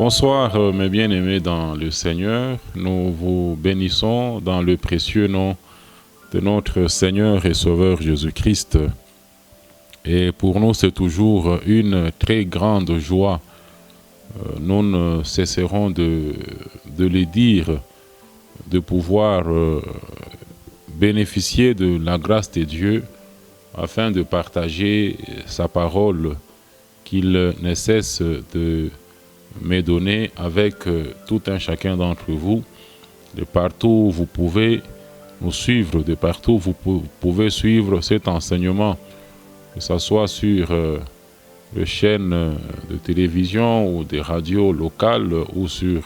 Bonsoir mes bien-aimés dans le Seigneur, nous vous bénissons dans le précieux nom de notre Seigneur et Sauveur Jésus-Christ. Et pour nous c'est toujours une très grande joie, nous ne cesserons de le dire, de pouvoir bénéficier de la grâce de Dieu afin de partager sa parole qu'il ne cesse de me donner avec tout un chacun d'entre vous. De partout vous pouvez nous suivre, de partout vous pouvez suivre cet enseignement, que ce soit sur les chaînes de télévision ou des radios locales ou sur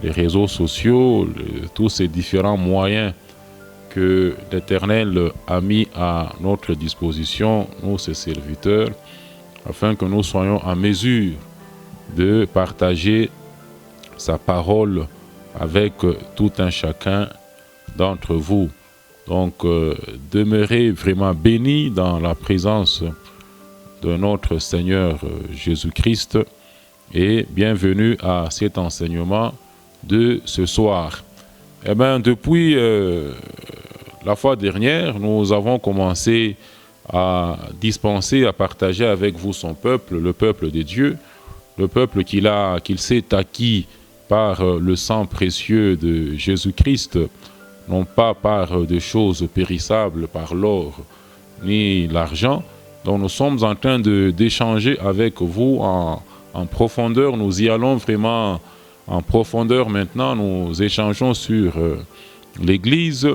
les réseaux sociaux, tous ces différents moyens que l'Éternel a mis à notre disposition, nous ses serviteurs, afin que nous soyons en mesure de partager sa parole avec tout un chacun d'entre vous. Donc, demeurez vraiment bénis dans la présence de notre Seigneur Jésus-Christ et bienvenue à cet enseignement de ce soir. Eh bien, depuis la fois dernière, nous avons commencé à dispenser, à partager avec vous son peuple, le peuple de Dieu, le peuple qu'il s'est acquis par le sang précieux de Jésus-Christ, non pas par des choses périssables, par l'or ni l'argent. Donc nous sommes en train d'échanger avec vous en profondeur. Nous y allons vraiment en profondeur maintenant. Nous échangeons sur l'Église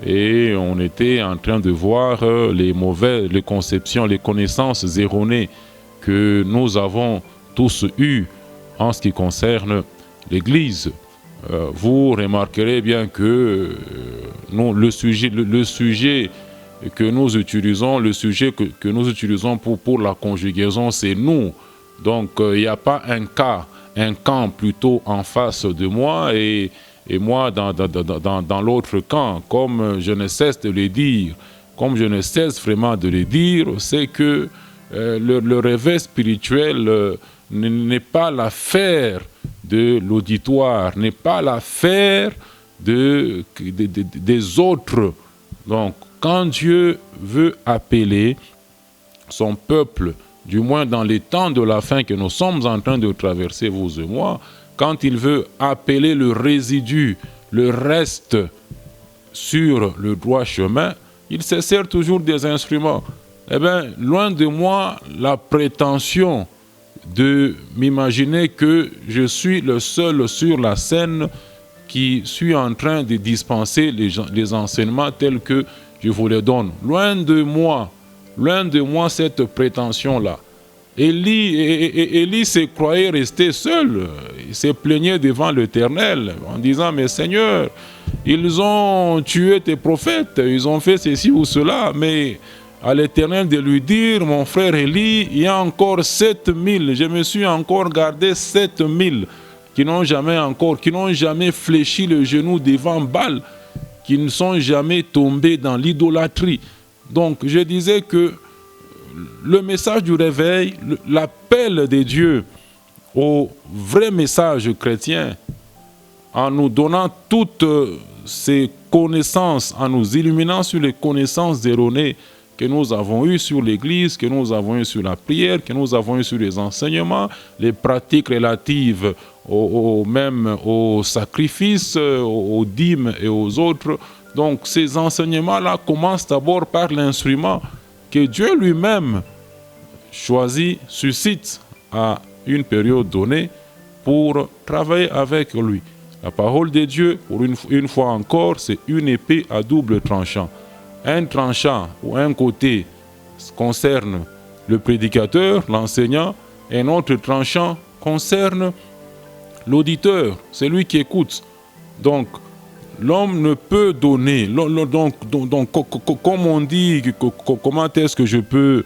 et on était en train de voir les conceptions, les connaissances erronées que nous avons tous eu en ce qui concerne l'Église. Vous remarquerez bien que le sujet que nous utilisons, que nous utilisons pour la conjugaison, c'est nous. Donc il n'y a pas un camp plutôt en face de moi et moi dans l'autre camp, comme je ne cesse de le dire, comme je ne cesse vraiment de le dire, c'est que le réveil spirituel n'est pas l'affaire de l'auditoire, n'est pas l'affaire des autres. Donc, quand Dieu veut appeler son peuple, du moins dans les temps de la fin que nous sommes en train de traverser, vous et moi, quand il veut appeler le résidu, le reste sur le droit chemin, il se sert toujours des instruments. Eh bien, loin de moi la prétention de m'imaginer que je suis le seul sur la scène qui suis en train de dispenser les enseignements tels que je vous les donne. Loin de moi cette prétention-là. Élie se croyait rester seul. Il se plaignait devant l'Éternel en disant « Mais Seigneur, ils ont tué tes prophètes, ils ont fait ceci ou cela, mais... » à l'Éternel de lui dire, mon frère Élie, il y a encore 7000, je me suis encore gardé 7000 qui n'ont jamais fléchi le genou devant Baal, qui ne sont jamais tombés dans l'idolâtrie. Donc je disais que le message du réveil, l'appel de Dieu au vrai message chrétien, en nous donnant toutes ces connaissances, en nous illuminant sur les connaissances erronées que nous avons eu sur l'Église, que nous avons eu sur la prière, que nous avons eu sur les enseignements, les pratiques relatives même aux sacrifices, aux dîmes et aux autres. Donc ces enseignements-là commencent d'abord par l'instrument que Dieu lui-même choisit, suscite à une période donnée pour travailler avec lui. La parole de Dieu, pour une fois encore, c'est une épée à double tranchant. Un tranchant ou un côté concerne le prédicateur, l'enseignant, et un autre tranchant concerne l'auditeur, celui qui écoute. Donc, l'homme ne peut donner. Donc comme on dit, comment est-ce que je peux...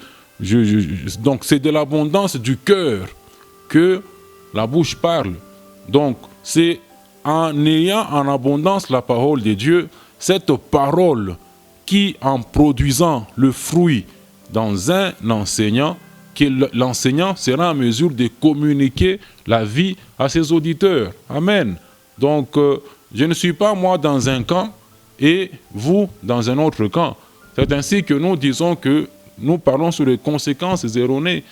donc, c'est de l'abondance du cœur que la bouche parle. Donc, c'est en ayant en abondance la parole de Dieu, cette parole qui, en produisant le fruit dans un enseignant, que l'enseignant sera en mesure de communiquer la vie à ses auditeurs. Amen. Donc, je ne suis pas moi dans un camp et vous dans un autre camp. C'est ainsi que nous disons que nous parlons sur les conséquences erronées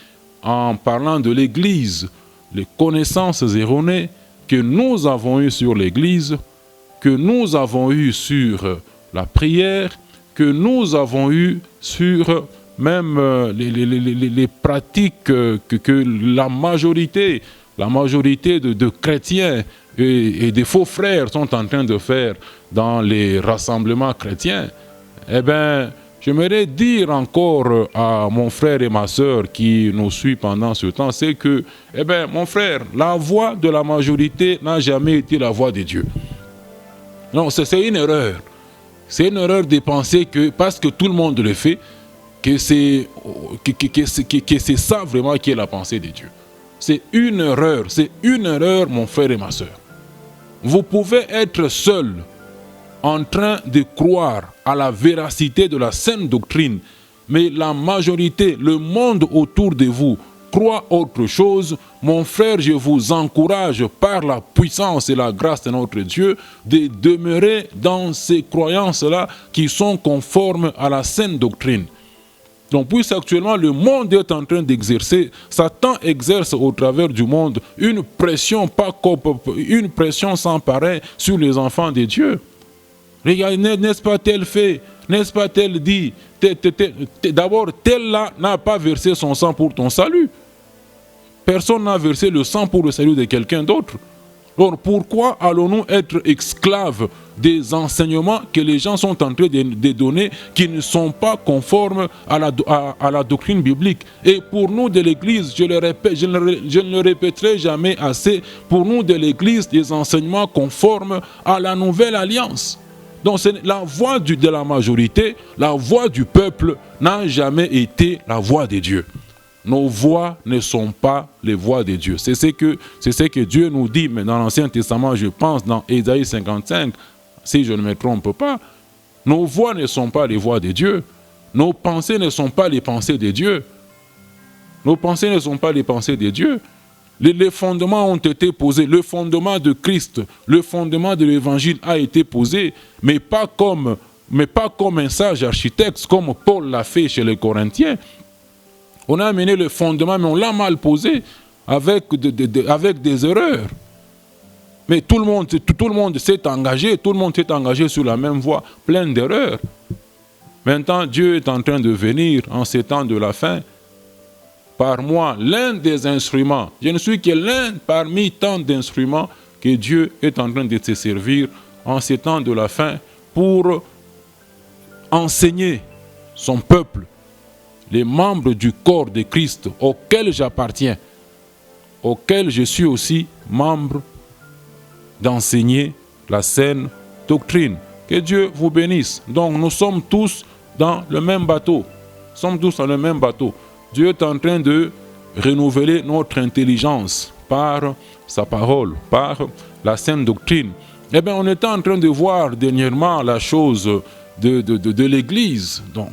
en parlant de l'Église, les connaissances erronées que nous avons eues sur l'Église, que nous avons eues sur la prière, que nous avons eues sur même les pratiques que la majorité de chrétiens et des faux frères sont en train de faire dans les rassemblements chrétiens. Eh bien, j'aimerais dire encore à mon frère et ma sœur qui nous suivent pendant ce temps, c'est que, eh bien, mon frère, la voix de la majorité n'a jamais été la voix de Dieu. Non, c'est une erreur. C'est une erreur de penser que parce que tout le monde le fait, que c'est ça vraiment qui est la pensée de Dieu. C'est une erreur, mon frère et ma sœur. Vous pouvez être seul en train de croire à la véracité de la saine doctrine, mais la majorité, le monde autour de vous, croit autre chose. Mon frère, je vous encourage par la puissance et la grâce de notre Dieu de demeurer dans ces croyances-là qui sont conformes à la saine doctrine. Donc, puisqu'actuellement le monde est en train d'exercer, Satan exerce au travers du monde une pression sans pareil sur les enfants de Dieu. Regardez, n'est-ce pas tel fait, n'est-ce pas tel dit, d'abord tel là n'a pas versé son sang pour ton salut. Personne n'a versé le sang pour le salut de quelqu'un d'autre. Alors pourquoi allons-nous être esclaves des enseignements que les gens sont en train de donner qui ne sont pas conformes à la doctrine biblique? Et pour nous de l'Église, je le répète, je ne le répéterai jamais assez, pour nous de l'Église, des enseignements conformes à la nouvelle alliance. Donc la voix de la majorité, la voix du peuple n'a jamais été la voix de Dieu. Nos voix ne sont pas les voix de Dieu. C'est ce que Dieu nous dit, mais dans l'Ancien Testament, je pense, dans Ésaïe 55, si je ne me trompe pas, nos voix ne sont pas les voix de Dieu. Nos pensées ne sont pas les pensées de Dieu. Nos pensées ne sont pas les pensées de Dieu. Les fondements ont été posés. Le fondement de Christ, le fondement de l'Évangile a été posé, mais pas comme un sage architecte, comme Paul l'a fait chez les Corinthiens. On a amené le fondement, mais on l'a mal posé avec des erreurs. Mais tout le monde s'est engagé sur la même voie, plein d'erreurs. Maintenant, Dieu est en train de venir en ces temps de la fin. Par moi, l'un des instruments, je ne suis que l'un parmi tant d'instruments que Dieu est en train de se servir en ces temps de la fin pour enseigner son peuple, les membres du corps de Christ auquel j'appartiens, auquel je suis aussi membre, d'enseigner la saine doctrine. Que Dieu vous bénisse. Donc nous sommes tous dans le même bateau. Nous sommes tous dans le même bateau. Dieu est en train de renouveler notre intelligence par sa parole, par la saine doctrine. Eh bien, on était en train de voir dernièrement la chose de l'Église. Donc,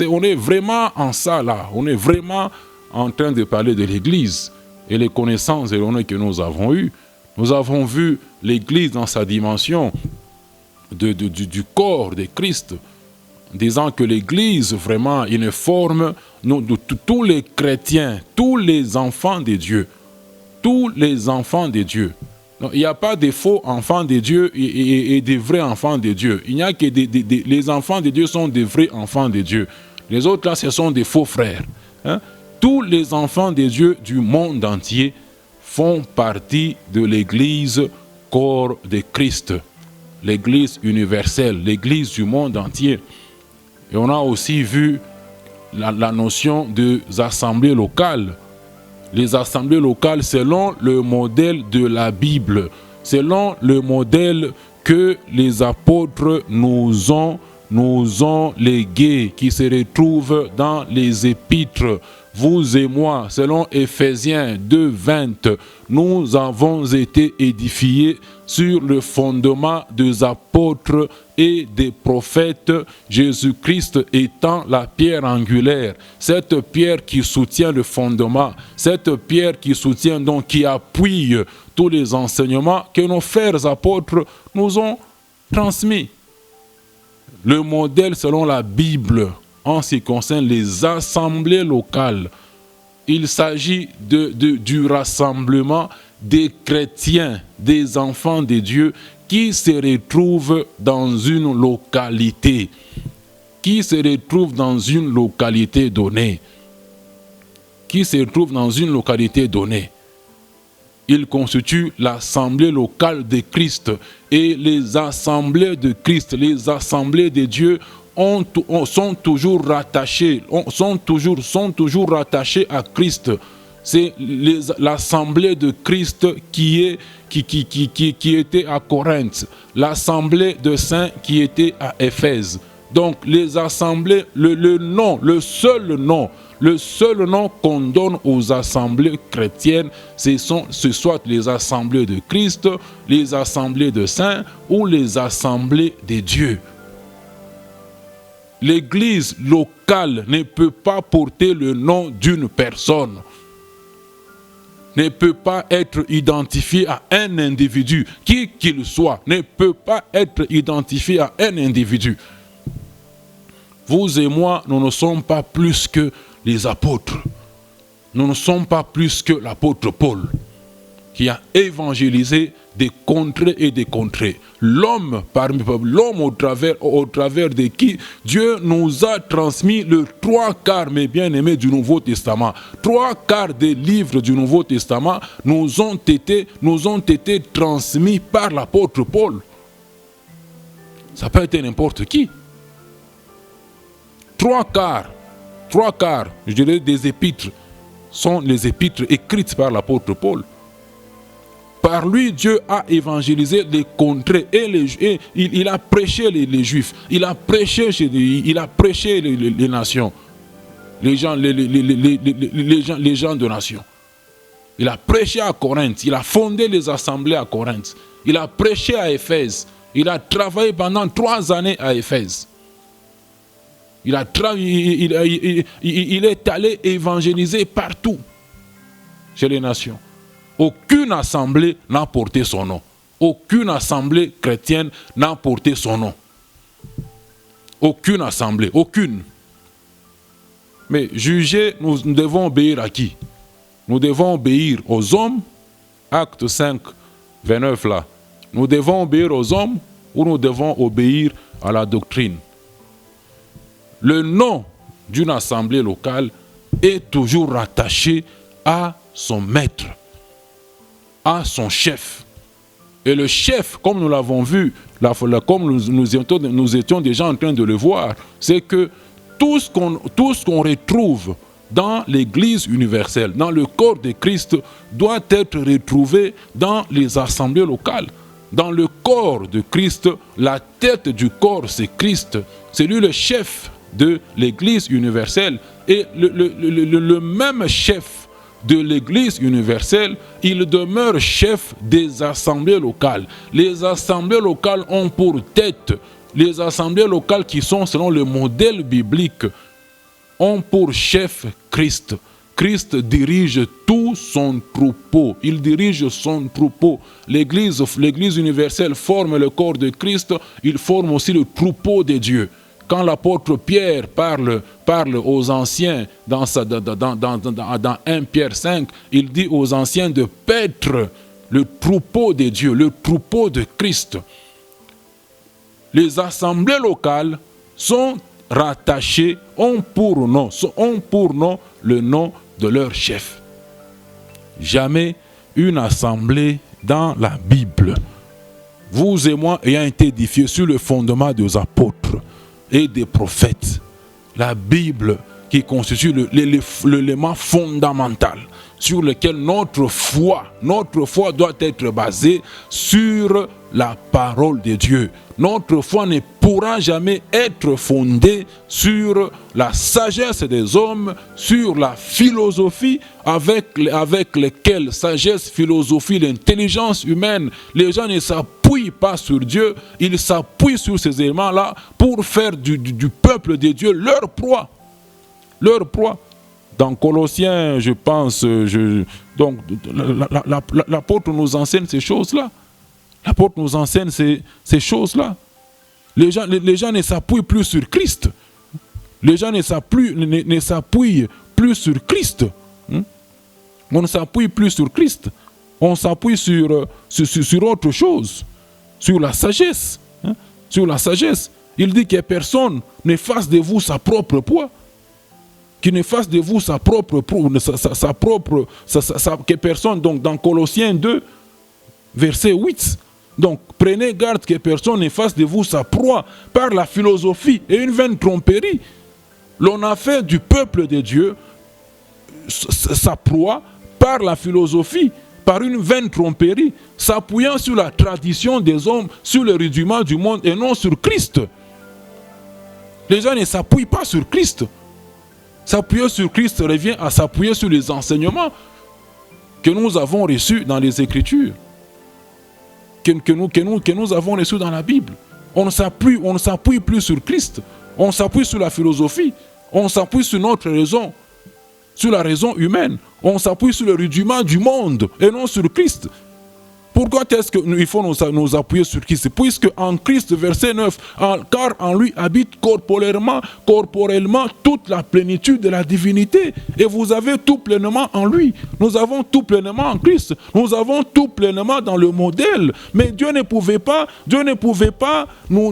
on est vraiment en ça là. On est vraiment en train de parler de l'Église et les connaissances erronées que nous avons eues. Nous avons vu l'Église dans sa dimension du corps de Christ, disant que l'Église, vraiment, une forme de tous les chrétiens, tous les enfants de Dieu. Tous les enfants de Dieu. Donc, il n'y a pas de faux enfants de Dieu et de vrais enfants de Dieu. Il n'y a que les enfants de Dieu sont des vrais enfants de Dieu. Les autres, là, ce sont des faux frères. Hein? Tous les enfants de Dieu du monde entier font partie de l'Église corps de Christ. L'Église universelle, l'Église du monde entier. Et on a aussi vu la notion des assemblées locales. Les assemblées locales selon le modèle de la Bible, selon le modèle que les apôtres nous ont légué, qui se retrouve dans les épîtres vous et moi, selon Éphésiens 2:20, nous avons été édifiés sur le fondement des apôtres et des prophètes, Jésus-Christ étant la pierre angulaire, cette pierre qui soutient le fondement, cette pierre qui soutient donc, qui appuie tous les enseignements que nos frères apôtres nous ont transmis. Le modèle selon la Bible en ce qui concerne les assemblées locales, il s'agit du rassemblement des chrétiens, des enfants de Dieu qui se retrouvent dans une localité, Il constitue l'assemblée locale de Christ. Et les assemblées de Christ, les assemblées de Dieu sont toujours rattachées à Christ. C'est l'assemblée de Christ qui était à Corinthe, l'assemblée de saints qui était à Éphèse. Donc les assemblées, le seul nom qu'on donne aux assemblées chrétiennes, ce soit les assemblées de Christ, les assemblées de saints ou les assemblées de Dieu. L'église locale ne peut pas porter le nom d'une personne, ne peut pas être identifié à un individu, qui qu'il soit, ne peut pas être identifié à un individu. Vous et moi, nous ne sommes pas plus que les apôtres. Nous ne sommes pas plus que l'apôtre Paul, qui a évangélisé des contrées et des contrées. L'homme au travers de qui Dieu nous a transmis le 3/4, mes bien-aimés, du Nouveau Testament. 3/4 des livres du Nouveau Testament nous ont été transmis par l'apôtre Paul. Ça peut être n'importe qui. 3/4, je dirais, des épîtres sont les épîtres écrites par l'apôtre Paul. Par lui, Dieu a évangélisé les contrées et il a prêché les Juifs, il a prêché les nations, les gens de nations. Il a prêché à Corinthe, il a fondé les assemblées à Corinthe, il a prêché à Éphèse, il a travaillé pendant 3 années à Éphèse. Il est allé évangéliser partout chez les nations. Aucune assemblée n'a porté son nom. Aucune assemblée chrétienne n'a porté son nom. Aucune assemblée, aucune. Mais juger, nous devons obéir à qui? Nous devons obéir aux hommes, Acte 5, 29 là. Nous devons obéir aux hommes ou nous devons obéir à la doctrine? Le nom d'une assemblée locale est toujours rattaché à son maître, à son chef. Et le chef, comme nous l'avons vu, comme nous étions déjà en train de le voir, c'est que tout ce qu'on retrouve dans l'Église universelle, dans le corps de Christ, doit être retrouvé dans les assemblées locales. Dans le corps de Christ, la tête du corps, c'est Christ. C'est lui le chef de l'Église universelle. Et le même chef de l'Église universelle, il demeure chef des assemblées locales. Les assemblées locales ont pour tête, les assemblées locales qui sont selon le modèle biblique, ont pour chef Christ. Christ dirige tout son troupeau. Il dirige son troupeau. L'Église universelle forme le corps de Christ. Il forme aussi le troupeau de Dieu. Quand l'apôtre Pierre parle aux anciens dans 1 Pierre 5, il dit aux anciens de paître le troupeau de Dieu, le troupeau de Christ. Les assemblées locales sont rattachées, ont pour nom le nom de leur chef. Jamais une assemblée dans la Bible, vous et moi ayant été édifiés sur le fondement des apôtres et des prophètes, la Bible qui constitue l'élément fondamental sur lequel notre foi doit être basée sur la parole de Dieu. Notre foi ne pourra jamais être fondée sur la sagesse des hommes, sur la philosophie avec laquelle, sagesse, philosophie, l'intelligence humaine, les gens ne s'appuient pas sur Dieu, ils s'appuient sur ces éléments-là pour faire du peuple de Dieu leur proie. Leur proie. Dans Colossiens, je pense, donc l'apôtre nous enseigne ces choses-là. L'apôtre nous enseigne ces choses-là. Les gens ne s'appuient plus sur Christ. Les gens ne s'appuient plus sur Christ. On ne s'appuie plus sur Christ. On s'appuie sur autre chose. Sur la sagesse. Sur la sagesse. Il dit que personne ne fasse de vous sa propre poids. Qui ne fasse de vous sa propre, que personne, donc dans Colossiens 2, verset 8, donc prenez garde que personne ne fasse de vous sa proie par la philosophie et une vaine tromperie. L'on a fait du peuple de Dieu sa proie par la philosophie, par une vaine tromperie, s'appuyant sur la tradition des hommes, sur le rudiment du monde et non sur Christ. Les gens ne s'appuient pas sur Christ. S'appuyer sur Christ revient à s'appuyer sur les enseignements que nous avons reçus dans les Écritures, que nous avons reçus dans la Bible. On ne s'appuie plus sur Christ, on s'appuie sur la philosophie, on s'appuie sur notre raison, sur la raison humaine, on s'appuie sur le rudiment du monde et non sur Christ. Pourquoi est-ce qu'il faut nous appuyer sur Christ? Puisque en Christ, verset 9, car en lui habite corporellement toute la plénitude de la divinité. Et vous avez tout pleinement en lui. Nous avons tout pleinement en Christ. Nous avons tout pleinement dans le modèle. Mais Dieu ne pouvait pas nous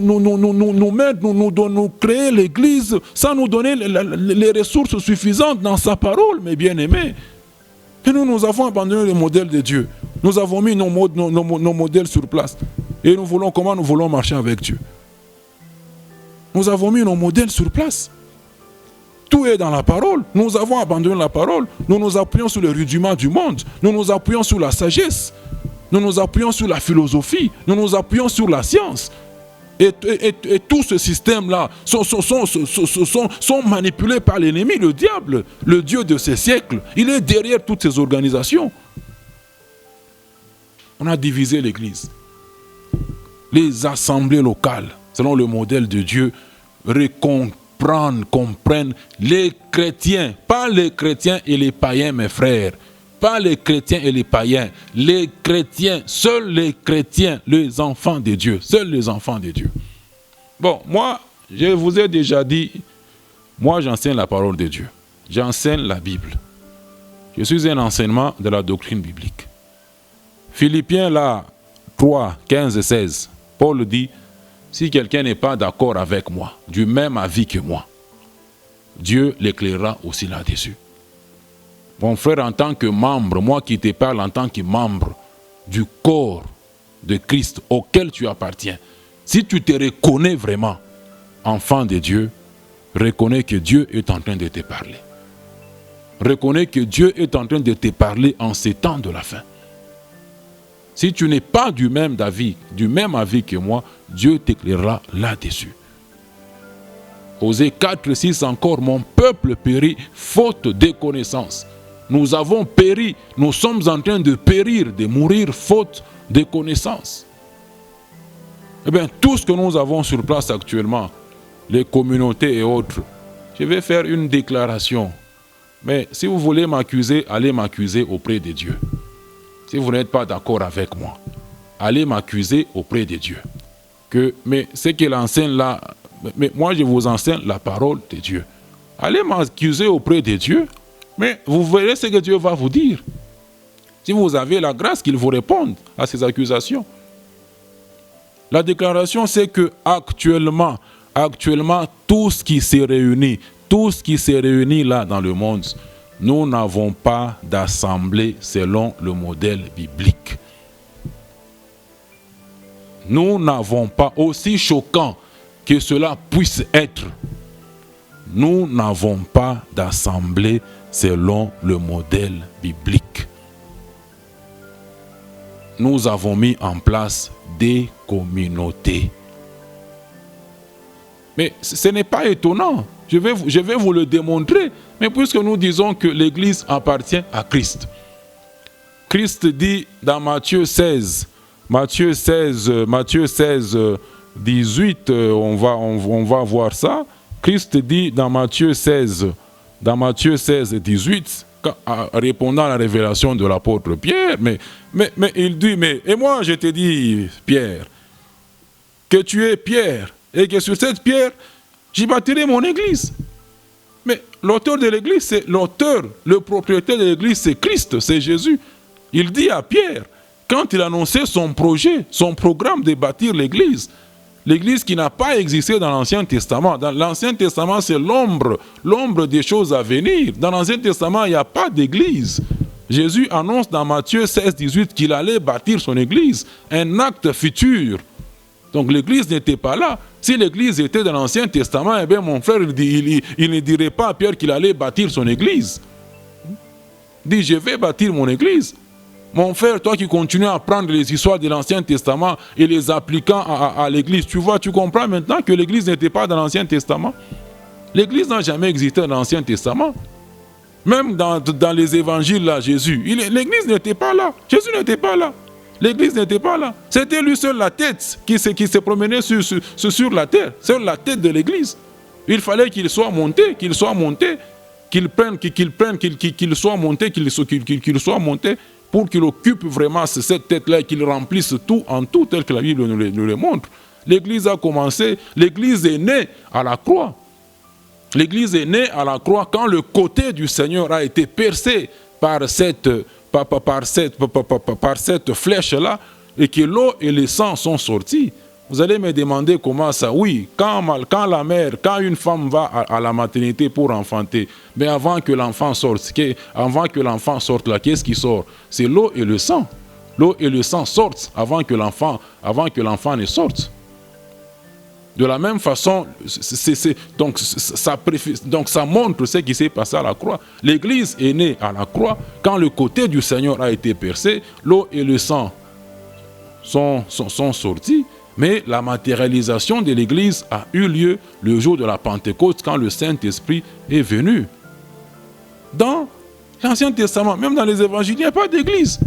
créer l'Église sans nous donner les ressources suffisantes dans sa parole, mes bien-aimés. Et nous avons abandonné le modèle de Dieu. Nous avons mis nos modèles sur place. Et comment nous voulons marcher avec Dieu. Nous avons mis nos modèles sur place. Tout est dans la parole. Nous avons abandonné la parole. Nous nous appuyons sur le rudiment du monde. Nous nous appuyons sur la sagesse. Nous nous appuyons sur la philosophie. Nous nous appuyons sur la science. Et tout ce système-là sont manipulés par l'ennemi, le diable, le Dieu de ces siècles. Il est derrière toutes ces organisations. On a divisé l'Église. Les assemblées locales, selon le modèle de Dieu, comprennent les chrétiens, pas les chrétiens et les païens, mes frères. Pas les chrétiens et les païens, les chrétiens, seuls les chrétiens, les enfants de Dieu, seuls les enfants de Dieu. Bon, moi, je vous ai déjà dit, moi j'enseigne la parole de Dieu, j'enseigne la Bible. Je suis un enseignement de la doctrine biblique. Philippiens là, 3, 15 et 16, Paul dit, si quelqu'un n'est pas d'accord avec moi, du même avis que moi, Dieu l'éclairera aussi là-dessus. Mon frère, en tant que membre, moi qui te parle en tant que membre du corps de Christ auquel tu appartiens, si tu te reconnais vraiment enfant de Dieu, reconnais que Dieu est en train de te parler. Reconnais que Dieu est en train de te parler en ces temps de la fin. Si tu n'es pas du même avis que moi, Dieu t'éclairera là-dessus. Osée 4, 6 encore, mon peuple périt faute de connaissance. Nous avons péri, nous sommes en train de périr, de mourir faute de connaissance. Eh bien, tout ce que nous avons sur place actuellement, les communautés et autres, je vais faire une déclaration. Mais si vous voulez m'accuser, allez m'accuser auprès de Dieu. Si vous n'êtes pas d'accord avec moi, allez m'accuser auprès de Dieu. Mais ce qu'il enseigne là, mais moi je vous enseigne la parole de Dieu. Allez m'accuser auprès de Dieu. Mais vous verrez ce que Dieu va vous dire. Si vous avez la grâce qu'il vous réponde à ces accusations. La déclaration, c'est que actuellement, tout ce qui s'est réuni là dans le monde, nous n'avons pas d'assemblée selon le modèle biblique. Nous n'avons pas, aussi choquant que cela puisse être, nous n'avons pas d'assemblée selon le modèle biblique. Nous avons mis en place des communautés. Mais ce n'est pas étonnant. Je vais vous le démontrer. Mais puisque nous disons que l'Église appartient à Christ. Christ dit dans Matthieu 16, 18, on va voir ça. Christ dit dans Matthieu 16, 18, répondant à la révélation de l'apôtre Pierre, mais il dit, et moi je te dis, Pierre, que tu es Pierre, et que sur cette pierre, j'y bâtirai mon église. Mais l'auteur de l'église, c'est l'auteur, le propriétaire de l'église, c'est Christ, c'est Jésus. Il dit à Pierre, quand il annonçait son projet, son programme de bâtir l'église qui n'a pas existé dans l'Ancien Testament. Dans l'Ancien Testament, c'est l'ombre des choses à venir. Dans l'Ancien Testament, il n'y a pas d'église. Jésus annonce dans Matthieu 16, 18 qu'il allait bâtir son église, un acte futur. Donc l'église n'était pas là. Si l'église était dans l'Ancien Testament, eh bien mon frère, il ne dirait pas à Pierre qu'il allait bâtir son église. Il dit, je vais bâtir mon église. Mon frère, toi qui continues à prendre les histoires de l'Ancien Testament et les appliquant à l'église, tu vois, tu comprends maintenant que l'église n'était pas dans l'Ancien Testament. L'église n'a jamais existé dans l'Ancien Testament. Même dans les évangiles, là, Jésus, l'église n'était pas là. Jésus n'était pas là. L'église n'était pas là. C'était lui seul la tête qui se promenait sur la terre. C'est la tête de l'église. Il fallait qu'il soit monté, qu'il soit monté pour qu'il occupe vraiment cette tête-là et qu'il remplisse tout en tout tel que la Bible nous le montre. L'église a commencé, l'église est née à la croix. L'église est née à la croix quand le côté du Seigneur a été percé par cette flèche-là et que l'eau et le sang sont sortis. Vous allez me demander comment ça. Oui, quand une femme va à la maternité pour enfanter, mais avant que l'enfant sorte là, qu'est-ce qui sort? C'est l'eau et le sang. L'eau et le sang sortent avant que l'enfant ne sorte. De la même façon, donc ça montre ce qui s'est passé à la croix. L'église est née à la croix quand le côté du Seigneur a été percé, l'eau et le sang sont sortis. Mais la matérialisation de l'église a eu lieu le jour de la Pentecôte quand le Saint-Esprit est venu. Dans l'Ancien Testament, même dans les évangiles, il n'y a pas d'église.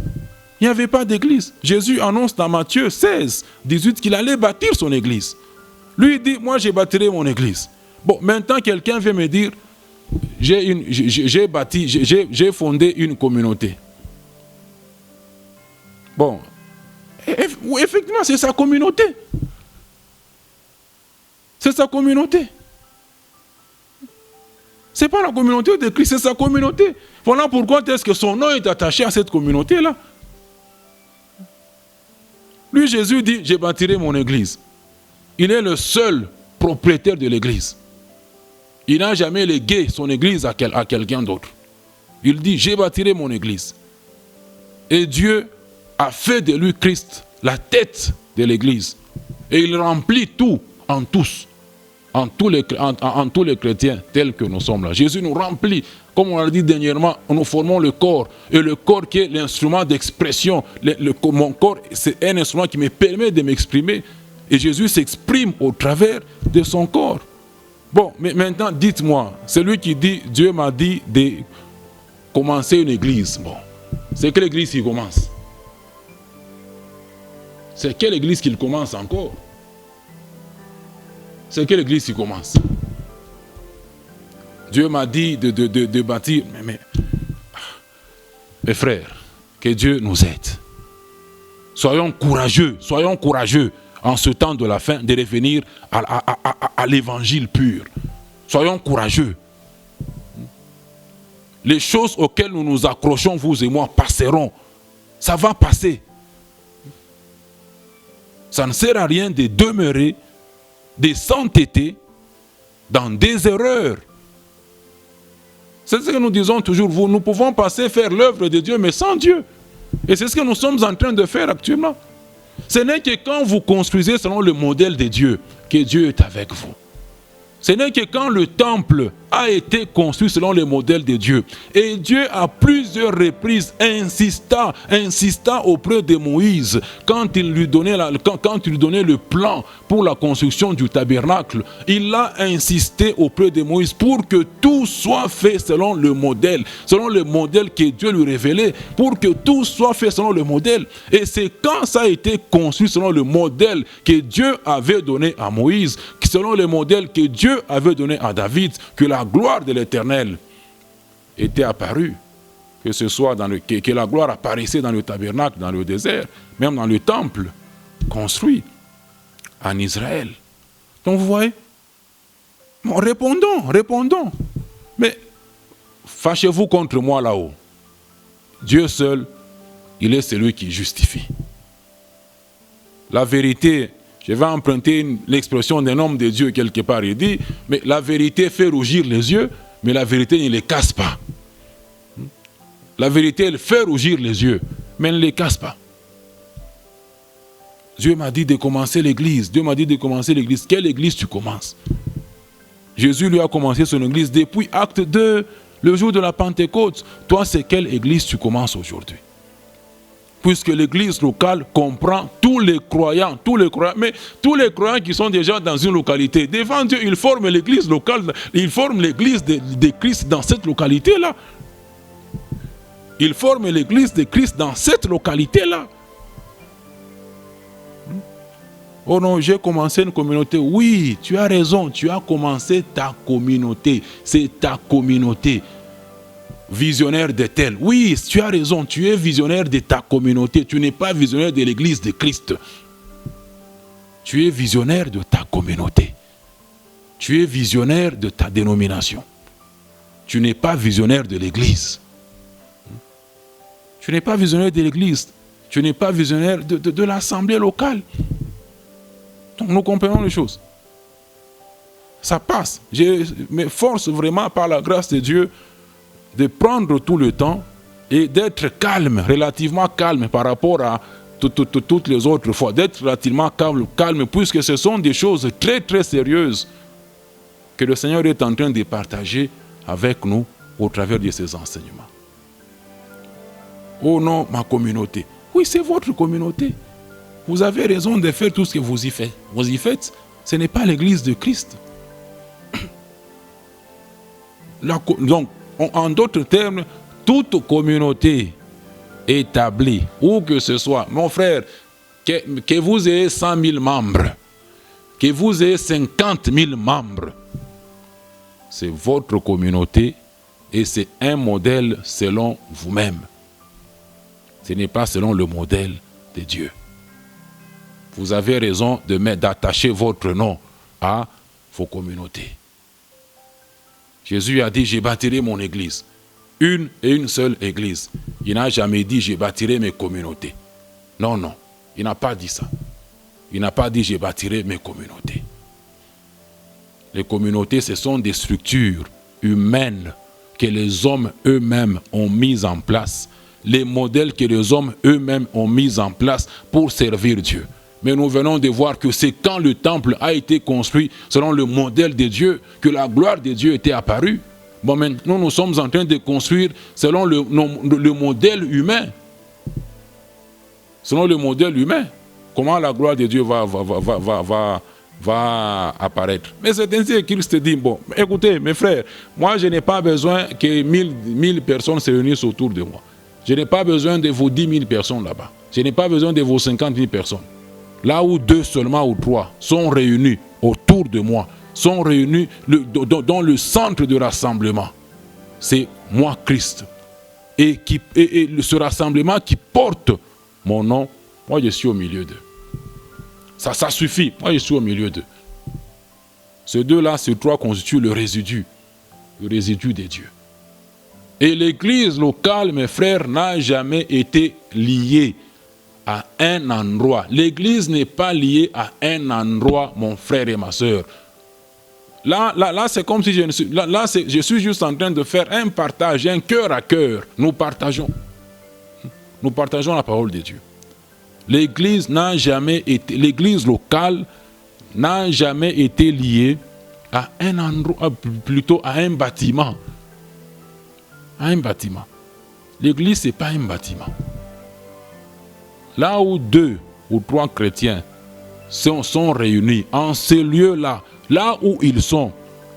Il n'y avait pas d'église. Jésus annonce dans Matthieu 16, 18 qu'il allait bâtir son église. Lui dit, moi je bâtirai mon église. Bon, maintenant quelqu'un vient me dire, j'ai fondé une communauté. Bon, effectivement, c'est sa communauté. C'est sa communauté. Ce n'est pas la communauté de Christ, c'est sa communauté. Voilà pourquoi est-ce que son nom est attaché à cette communauté-là. Lui, Jésus dit, je bâtirai mon église. Il est le seul propriétaire de l'église. Il n'a jamais légué son église à quelqu'un d'autre. Il dit, je bâtirai mon église. Et Dieu a fait de lui Christ la tête de l'église. Et il remplit tout en tous. En tous les chrétiens tels que nous sommes là. Jésus nous remplit. Comme on l'a dit dernièrement, nous formons le corps. Et le corps qui est l'instrument d'expression. Mon corps, c'est un instrument qui me permet de m'exprimer. Et Jésus s'exprime au travers de son corps. Bon, mais maintenant, dites-moi, celui qui dit, Dieu m'a dit de commencer une église. Bon, c'est quelle église qui commence? C'est quelle église qu'il commence encore? C'est quelle église qui commence? Dieu m'a dit de bâtir. Mes frères, que Dieu nous aide. Soyons courageux en ce temps de la fin de revenir à l'évangile pur. Soyons courageux. Les choses auxquelles nous nous accrochons, vous et moi, passeront. Ça va passer. Ça ne sert à rien de demeurer, de s'entêter dans des erreurs. C'est ce que nous disons toujours. Nous pouvons passer faire l'œuvre de Dieu, mais sans Dieu. Et c'est ce que nous sommes en train de faire actuellement. Ce n'est que quand vous construisez selon le modèle de Dieu que Dieu est avec vous. Ce n'est que quand le temple a été construit selon le modèle de Dieu. Et Dieu à plusieurs reprises insista auprès de Moïse quand il lui donnait le plan pour la construction du tabernacle. Il a insisté auprès de Moïse pour que tout soit fait selon le modèle que Dieu lui révélait, pour que tout soit fait selon le modèle. Et c'est quand ça a été construit selon le modèle que Dieu avait donné à Moïse, selon le modèle que Dieu avait donné à David, que la gloire de l'Éternel était apparue, que la gloire apparaissait dans le tabernacle, dans le désert, même dans le temple construit en Israël. Donc vous voyez, bon, répondons. Mais fâchez-vous contre moi là-haut. Dieu seul, il est celui qui justifie. La vérité, je vais emprunter l'expression d'un homme de Dieu quelque part, il dit, mais la vérité fait rougir les yeux, mais la vérité ne les casse pas. La vérité, elle fait rougir les yeux, mais elle ne les casse pas. Dieu m'a dit de commencer l'église. Quelle église tu commences? Jésus lui a commencé son église depuis acte 2, le jour de la Pentecôte. Toi, c'est quelle église tu commences aujourd'hui? Puisque l'église locale comprend tous les croyants, mais tous les croyants qui sont déjà dans une localité. Devant Dieu, ils forment l'église locale, ils forment l'église de Christ dans cette localité-là. Ils forment l'église de Christ dans cette localité-là. Oh non, j'ai commencé une communauté. Oui, tu as raison, tu as commencé ta communauté. C'est ta communauté. Visionnaire de tel. Oui, tu as raison, tu es visionnaire de ta communauté. Tu n'es pas visionnaire de l'église de Christ. Tu es visionnaire de ta communauté. Tu es visionnaire de ta dénomination. Tu n'es pas visionnaire de l'église. Tu n'es pas visionnaire de l'église. Tu n'es pas visionnaire de l'assemblée locale. Donc nous comprenons les choses. Ça passe. Je m'efforce vraiment par la grâce de Dieu de prendre tout le temps et d'être calme, relativement calme par rapport à toutes les autres fois, d'être relativement calme, puisque ce sont des choses très très sérieuses que le Seigneur est en train de partager avec nous au travers de ses enseignements. Oh non, ma communauté. Oui, c'est votre communauté. Vous avez raison de faire tout ce que vous y faites. Vous y faites, ce n'est pas l'église de Christ. Donc, en d'autres termes, toute communauté établie, où que ce soit, mon frère, que vous ayez 100 000 membres, que vous ayez 50 000 membres, c'est votre communauté et c'est un modèle selon vous-même. Ce n'est pas selon le modèle de Dieu. Vous avez raison d'attacher votre nom à vos communautés. Jésus a dit, je bâtirai mon église. Une et une seule église. Il n'a jamais dit, je bâtirai mes communautés. Non, non. Il n'a pas dit ça. Il n'a pas dit, je bâtirai mes communautés. Les communautés, ce sont des structures humaines que les hommes eux-mêmes ont mises en place. Les modèles que les hommes eux-mêmes ont mis en place pour servir Dieu. Mais nous venons de voir que c'est quand le temple a été construit selon le modèle de Dieu que la gloire de Dieu était apparue. Bon, maintenant, nous sommes en train de construire selon le modèle humain. Selon le modèle humain. Comment la gloire de Dieu va apparaître. Mais c'est ainsi que Christ dit, bon, écoutez, mes frères, moi, je n'ai pas besoin que 1000 personnes se réunissent autour de moi. Je n'ai pas besoin de vos 10 000 personnes là-bas. Je n'ai pas besoin de vos 50 000 personnes. Là où 2 seulement ou 3 sont réunis autour de moi, sont réunis dans le centre de rassemblement, c'est moi, Christ. Et ce rassemblement qui porte mon nom, moi je suis au milieu d'eux. Ça suffit, moi je suis au milieu d'eux. Ces deux-là, ces 3 constituent le résidu de Dieu. Et l'église locale, mes frères, n'a jamais été liée à un endroit. L'église n'est pas liée à un endroit, mon frère et ma soeur. Là c'est comme si je suis juste en train de faire un partage, un cœur à cœur. Nous partageons la parole de Dieu. L'église locale n'a jamais été liée à un endroit, plutôt à un bâtiment. À un bâtiment. L'église, ce n'est pas un bâtiment. Là où 2 ou 3 chrétiens sont réunis, en ce lieu-là, là où ils sont,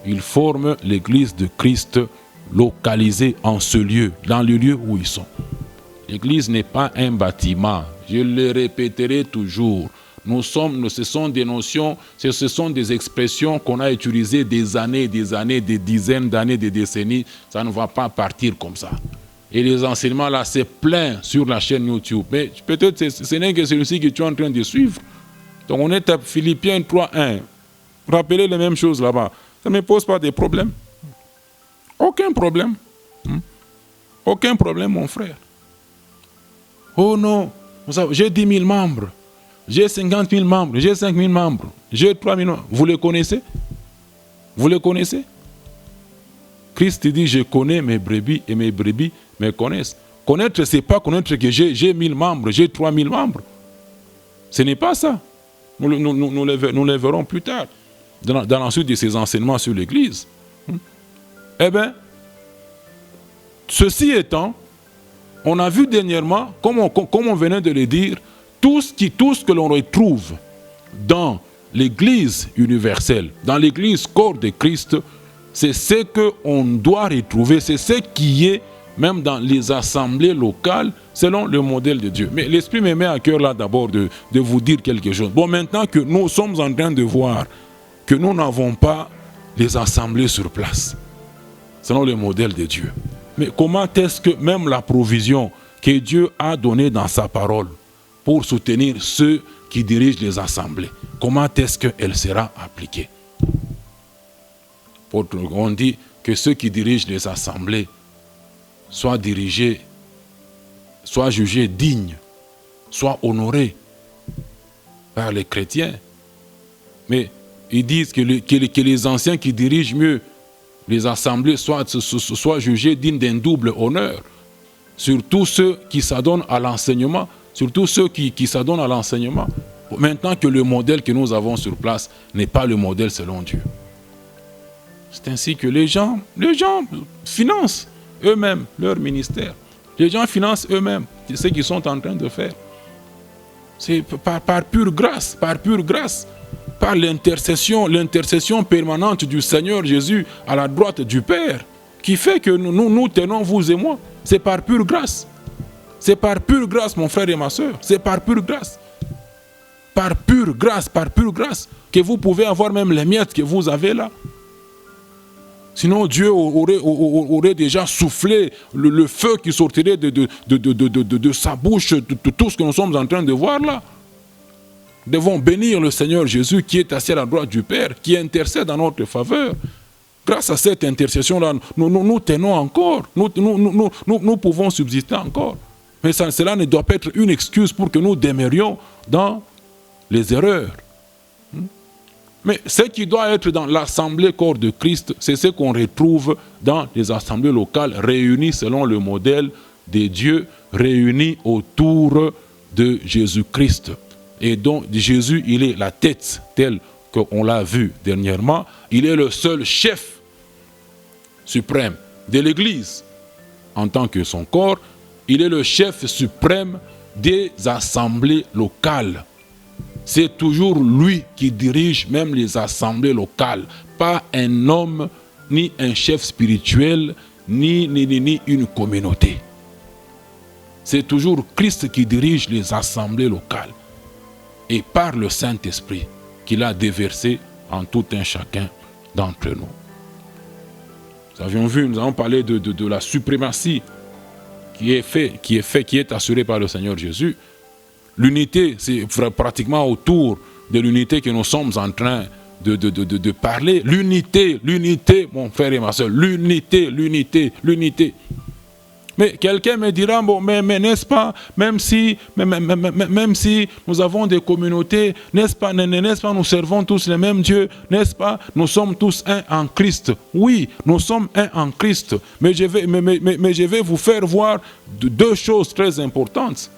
ils forment l'église de Christ localisée en ce lieu, dans le lieu où ils sont. L'église n'est pas un bâtiment. Je le répéterai toujours. Ce sont des notions, ce sont des expressions qu'on a utilisées des années, des dizaines d'années, des décennies. Ça ne va pas partir comme ça. Et les enseignements là, c'est plein sur la chaîne YouTube. Mais peut-être ce n'est que celui-ci que tu es en train de suivre. Donc on est à Philippiens 3:1. Rappelez les mêmes choses là-bas. Ça ne me pose pas de problème. Aucun problème. Aucun problème, mon frère. Oh non, j'ai 10 000 membres. J'ai 50 000 membres, j'ai 5 000 membres, j'ai 3 000 membres. Vous les connaissez? Vous les connaissez? Christ dit, je connais mes brebis et mes brebis me connaissent. Connaître, ce n'est pas connaître que j'ai 1000 membres, j'ai 3 000 membres. Ce n'est pas ça. Nous les verrons plus tard, dans la suite de ces enseignements sur l'Église. Eh bien, ceci étant, on a vu dernièrement, comme on venait de le dire, tout ce que l'on retrouve dans l'Église universelle, dans l'Église corps de Christ, c'est ce qu'on doit retrouver, c'est ce qui est même dans les assemblées locales, selon le modèle de Dieu. Mais l'Esprit me met à cœur là d'abord de vous dire quelque chose. Bon, maintenant que nous sommes en train de voir que nous n'avons pas les assemblées sur place, selon le modèle de Dieu. Mais comment est-ce que même la provision que Dieu a donnée dans sa parole pour soutenir ceux qui dirigent les assemblées, comment est-ce qu'elle sera appliquée? On dit que ceux qui dirigent les assemblées soient dirigés, soient jugés dignes, soient honorés par les chrétiens. Mais ils disent que les anciens qui dirigent mieux les assemblées soient jugés dignes d'un double honneur. Surtout ceux qui s'adonnent à l'enseignement. Surtout ceux qui s'adonnent à l'enseignement. Maintenant que le modèle que nous avons sur place n'est pas le modèle selon Dieu. C'est ainsi que les gens financent eux-mêmes leur ministère. Les gens financent eux-mêmes ce qu'ils sont en train de faire. C'est par pure grâce, par l'intercession permanente du Seigneur Jésus à la droite du Père, qui fait que nous tenons, vous et moi. C'est par pure grâce. C'est par pure grâce, mon frère et ma soeur. C'est par pure grâce. Par pure grâce, que vous pouvez avoir même les miettes que vous avez là. Sinon, Dieu aurait déjà soufflé le feu qui sortirait de sa bouche, de tout ce que nous sommes en train de voir là. Nous devons bénir le Seigneur Jésus qui est assis à la droite du Père, qui intercède en notre faveur. Grâce à cette intercession-là, nous tenons encore, nous pouvons subsister encore. Mais cela ne doit pas être une excuse pour que nous demeurions dans les erreurs. Mais ce qui doit être dans l'assemblée corps de Christ, c'est ce qu'on retrouve dans les assemblées locales réunies selon le modèle de Dieu, réunies autour de Jésus-Christ. Et donc Jésus, il est la tête telle qu'on l'a vu dernièrement. Il est le seul chef suprême de l'Église. En tant que son corps, il est le chef suprême des assemblées locales. C'est toujours lui qui dirige même les assemblées locales, pas un homme, ni un chef spirituel, ni une communauté. C'est toujours Christ qui dirige les assemblées locales. Et par le Saint-Esprit qu'il a déversé en tout un chacun d'entre nous. Nous avons parlé de la suprématie qui est assurée par le Seigneur Jésus. L'unité, c'est pratiquement autour de l'unité que nous sommes en train de parler. L'unité, mon frère et ma soeur, l'unité. Mais quelqu'un me dira, bon, mais n'est-ce pas, même si nous avons des communautés, n'est-ce pas, nous servons tous le même Dieu, n'est-ce pas, nous sommes tous un en Christ. Oui, nous sommes un en Christ. Mais je vais vous faire voir deux choses très importantes.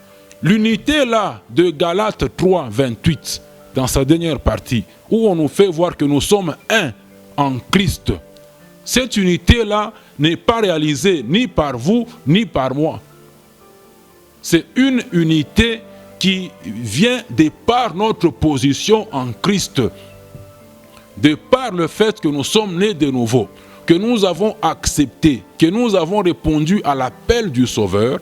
L'unité là de Galates 3, 28, dans sa dernière partie, où on nous fait voir que nous sommes un en Christ. Cette unité-là n'est pas réalisée ni par vous, ni par moi. C'est une unité qui vient de par notre position en Christ, de par le fait que nous sommes nés de nouveau, que nous avons accepté, que nous avons répondu à l'appel du Sauveur,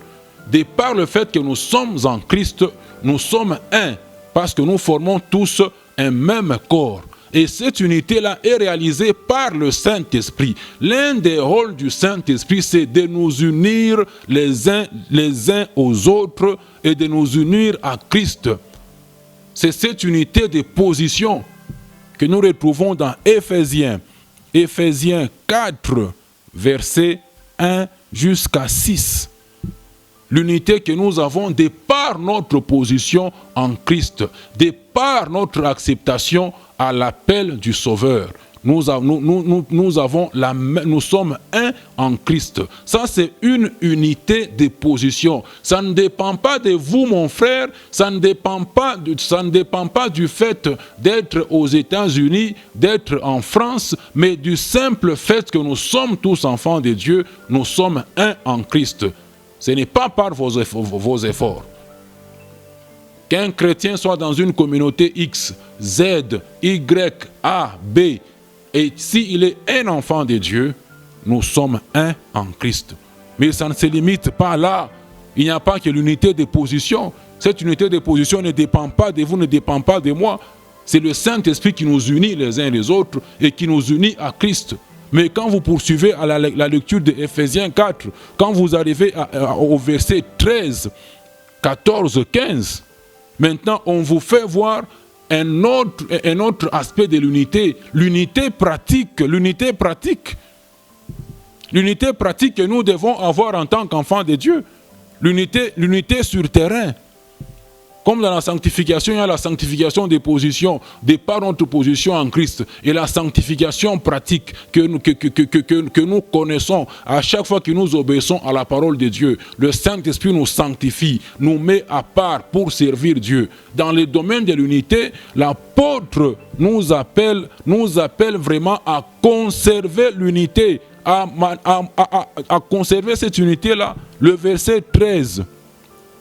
de par le fait que nous sommes en Christ, nous sommes un, parce que nous formons tous un même corps. Et cette unité-là est réalisée par le Saint-Esprit. L'un des rôles du Saint-Esprit, c'est de nous unir les uns aux autres et de nous unir à Christ. C'est cette unité de position que nous retrouvons dans Éphésiens 4, versets 1 jusqu'à 6. L'unité que nous avons de par notre position en Christ, de par notre acceptation à l'appel du Sauveur. Nous sommes un en Christ. Ça, c'est une unité de position. Ça ne dépend pas de vous, mon frère. Ça ne dépend pas du fait d'être aux États-Unis, d'être en France, mais du simple fait que nous sommes tous enfants de Dieu. Nous sommes un en Christ. Ce n'est pas par vos efforts. Qu'un chrétien soit dans une communauté X, Z, Y, A, B, et s'il est un enfant de Dieu, nous sommes un en Christ. Mais ça ne se limite pas là. Il n'y a pas que l'unité de position. Cette unité de position ne dépend pas de vous, ne dépend pas de moi. C'est le Saint-Esprit qui nous unit les uns les autres et qui nous unit à Christ. Mais quand vous poursuivez à la lecture de Éphésiens 4, quand vous arrivez au verset 13, 14, 15, maintenant on vous fait voir un autre aspect de l'unité, l'unité pratique que nous devons avoir en tant qu'enfants de Dieu, l'unité sur terrain. Comme dans la sanctification, il y a la sanctification des positions, de par notre position en Christ, et la sanctification pratique que nous connaissons à chaque fois que nous obéissons à la parole de Dieu. Le Saint-Esprit nous sanctifie, nous met à part pour servir Dieu. Dans le domaine de l'unité, l'apôtre nous appelle vraiment à conserver l'unité, à conserver cette unité-là. Le verset 13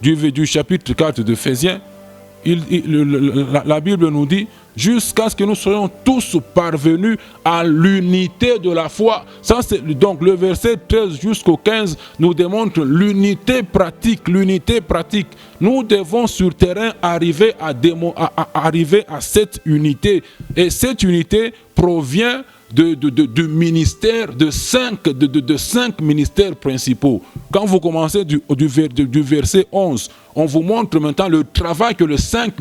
du chapitre 4 d'Éphésiens, la Bible nous dit « Jusqu'à ce que nous soyons tous parvenus à l'unité de la foi ». Ça, donc le verset 13 jusqu'au 15 nous démontre l'unité pratique. Nous devons sur terrain arriver à cette unité. Et cette unité provient du ministère, de cinq ministères principaux. Quand vous commencez du verset 11, on vous montre maintenant le travail que les 5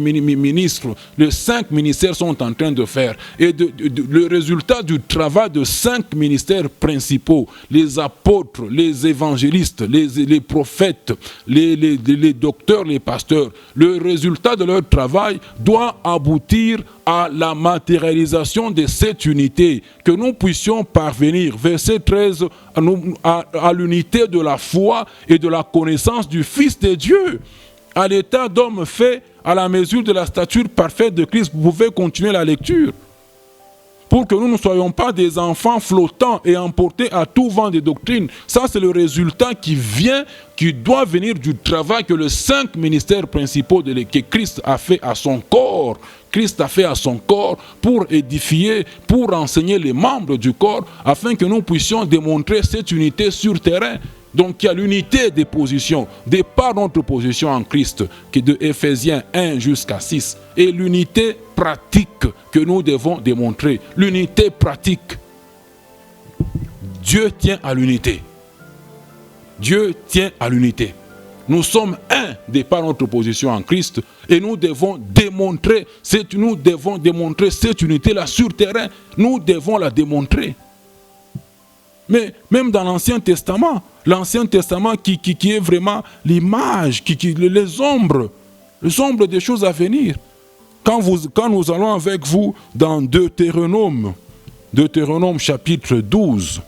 ministères sont en train de faire. Et le résultat du travail de 5 ministères principaux, les apôtres, les évangélistes, les prophètes, les docteurs, les pasteurs, le résultat de leur travail doit aboutir à la matérialisation de cette unité, que nous puissions parvenir, verset 13, à l'unité de la foi et de la connaissance du Fils de Dieu, à l'état d'homme fait à la mesure de la stature parfaite de Christ. Vous pouvez continuer la lecture. Pour que nous ne soyons pas des enfants flottants et emportés à tout vent de doctrine. Ça, c'est le résultat qui doit venir du travail que les 5 ministères principaux que Christ a fait à son corps. Christ a fait à son corps pour édifier, pour enseigner les membres du corps, afin que nous puissions démontrer cette unité sur terrain. Donc il y a l'unité des positions, de par notre position en Christ, qui est de Éphésiens 1 jusqu'à 6, et l'unité pratique que nous devons démontrer. L'unité pratique. Dieu tient à l'unité. Dieu tient à l'unité. Nous sommes un de par notre position en Christ, et nous devons démontrer cette unité-là sur terrain. Nous devons la démontrer. Mais même dans l'Ancien Testament qui est vraiment l'image, les ombres des choses à venir. Quand nous allons avec vous dans Deutéronome chapitre 12,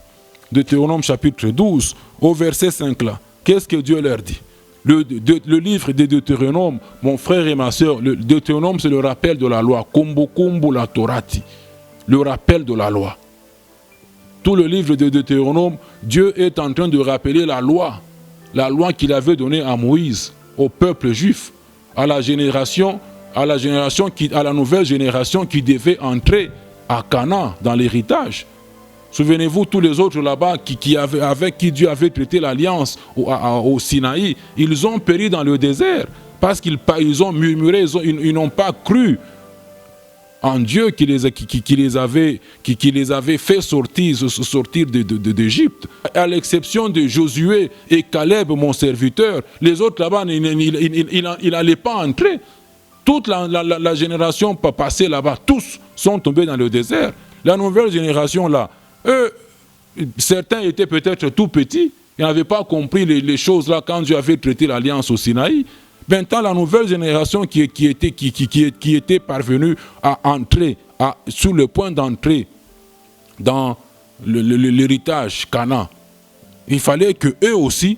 au verset 5 là, qu'est-ce que Dieu leur dit? Le livre de Deutéronome, mon frère et ma soeur, le Deutéronome c'est le rappel de la loi, Kumbu Kumbu la Torati, le rappel de la loi. tout le livre de Deutéronome, Dieu est en train de rappeler la loi qu'il avait donnée à Moïse, au peuple juif, à la nouvelle génération qui devait entrer à Canaan dans l'héritage. Souvenez-vous, tous les autres là-bas avec qui Dieu avait traité l'alliance au Sinaï, ils ont péri dans le désert parce qu'ils ont murmuré, ils n'ont pas cru en Dieu qui les avait fait sortir d'Égypte. À l'exception de Josué et Caleb, mon serviteur, les autres là-bas, ils n'allaient pas entrer. Toute la génération passée là-bas, tous sont tombés dans le désert. La nouvelle génération là, eux, certains étaient peut-être tout petits, ils n'avaient pas compris les choses là quand Dieu avait traité l'alliance au Sinaï. Maintenant, la nouvelle génération qui était parvenue à entrer, sur le point d'entrer dans l'héritage Canaan, il fallait que eux aussi,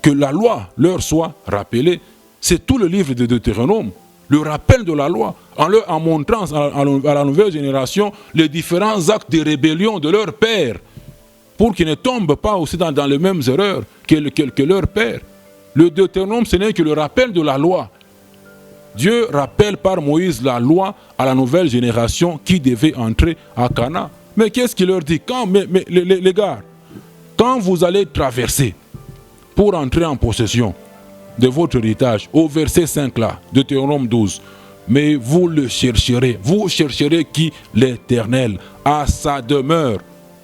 que la loi leur soit rappelée. C'est tout le livre de Deutéronome, le rappel de la loi, en montrant à la nouvelle génération les différents actes de rébellion de leur père, pour qu'ils ne tombent pas aussi dans les mêmes erreurs que leur père. Le Deutéronome, ce n'est que le rappel de la loi. Dieu rappelle par Moïse la loi à la nouvelle génération qui devait entrer à Canaan. Mais qu'est-ce qu'il leur dit? Les gars, quand vous allez traverser pour entrer en possession de votre héritage, au verset 5 là, Deutéronome 12, mais vous chercherez qui? L'Éternel, à sa demeure.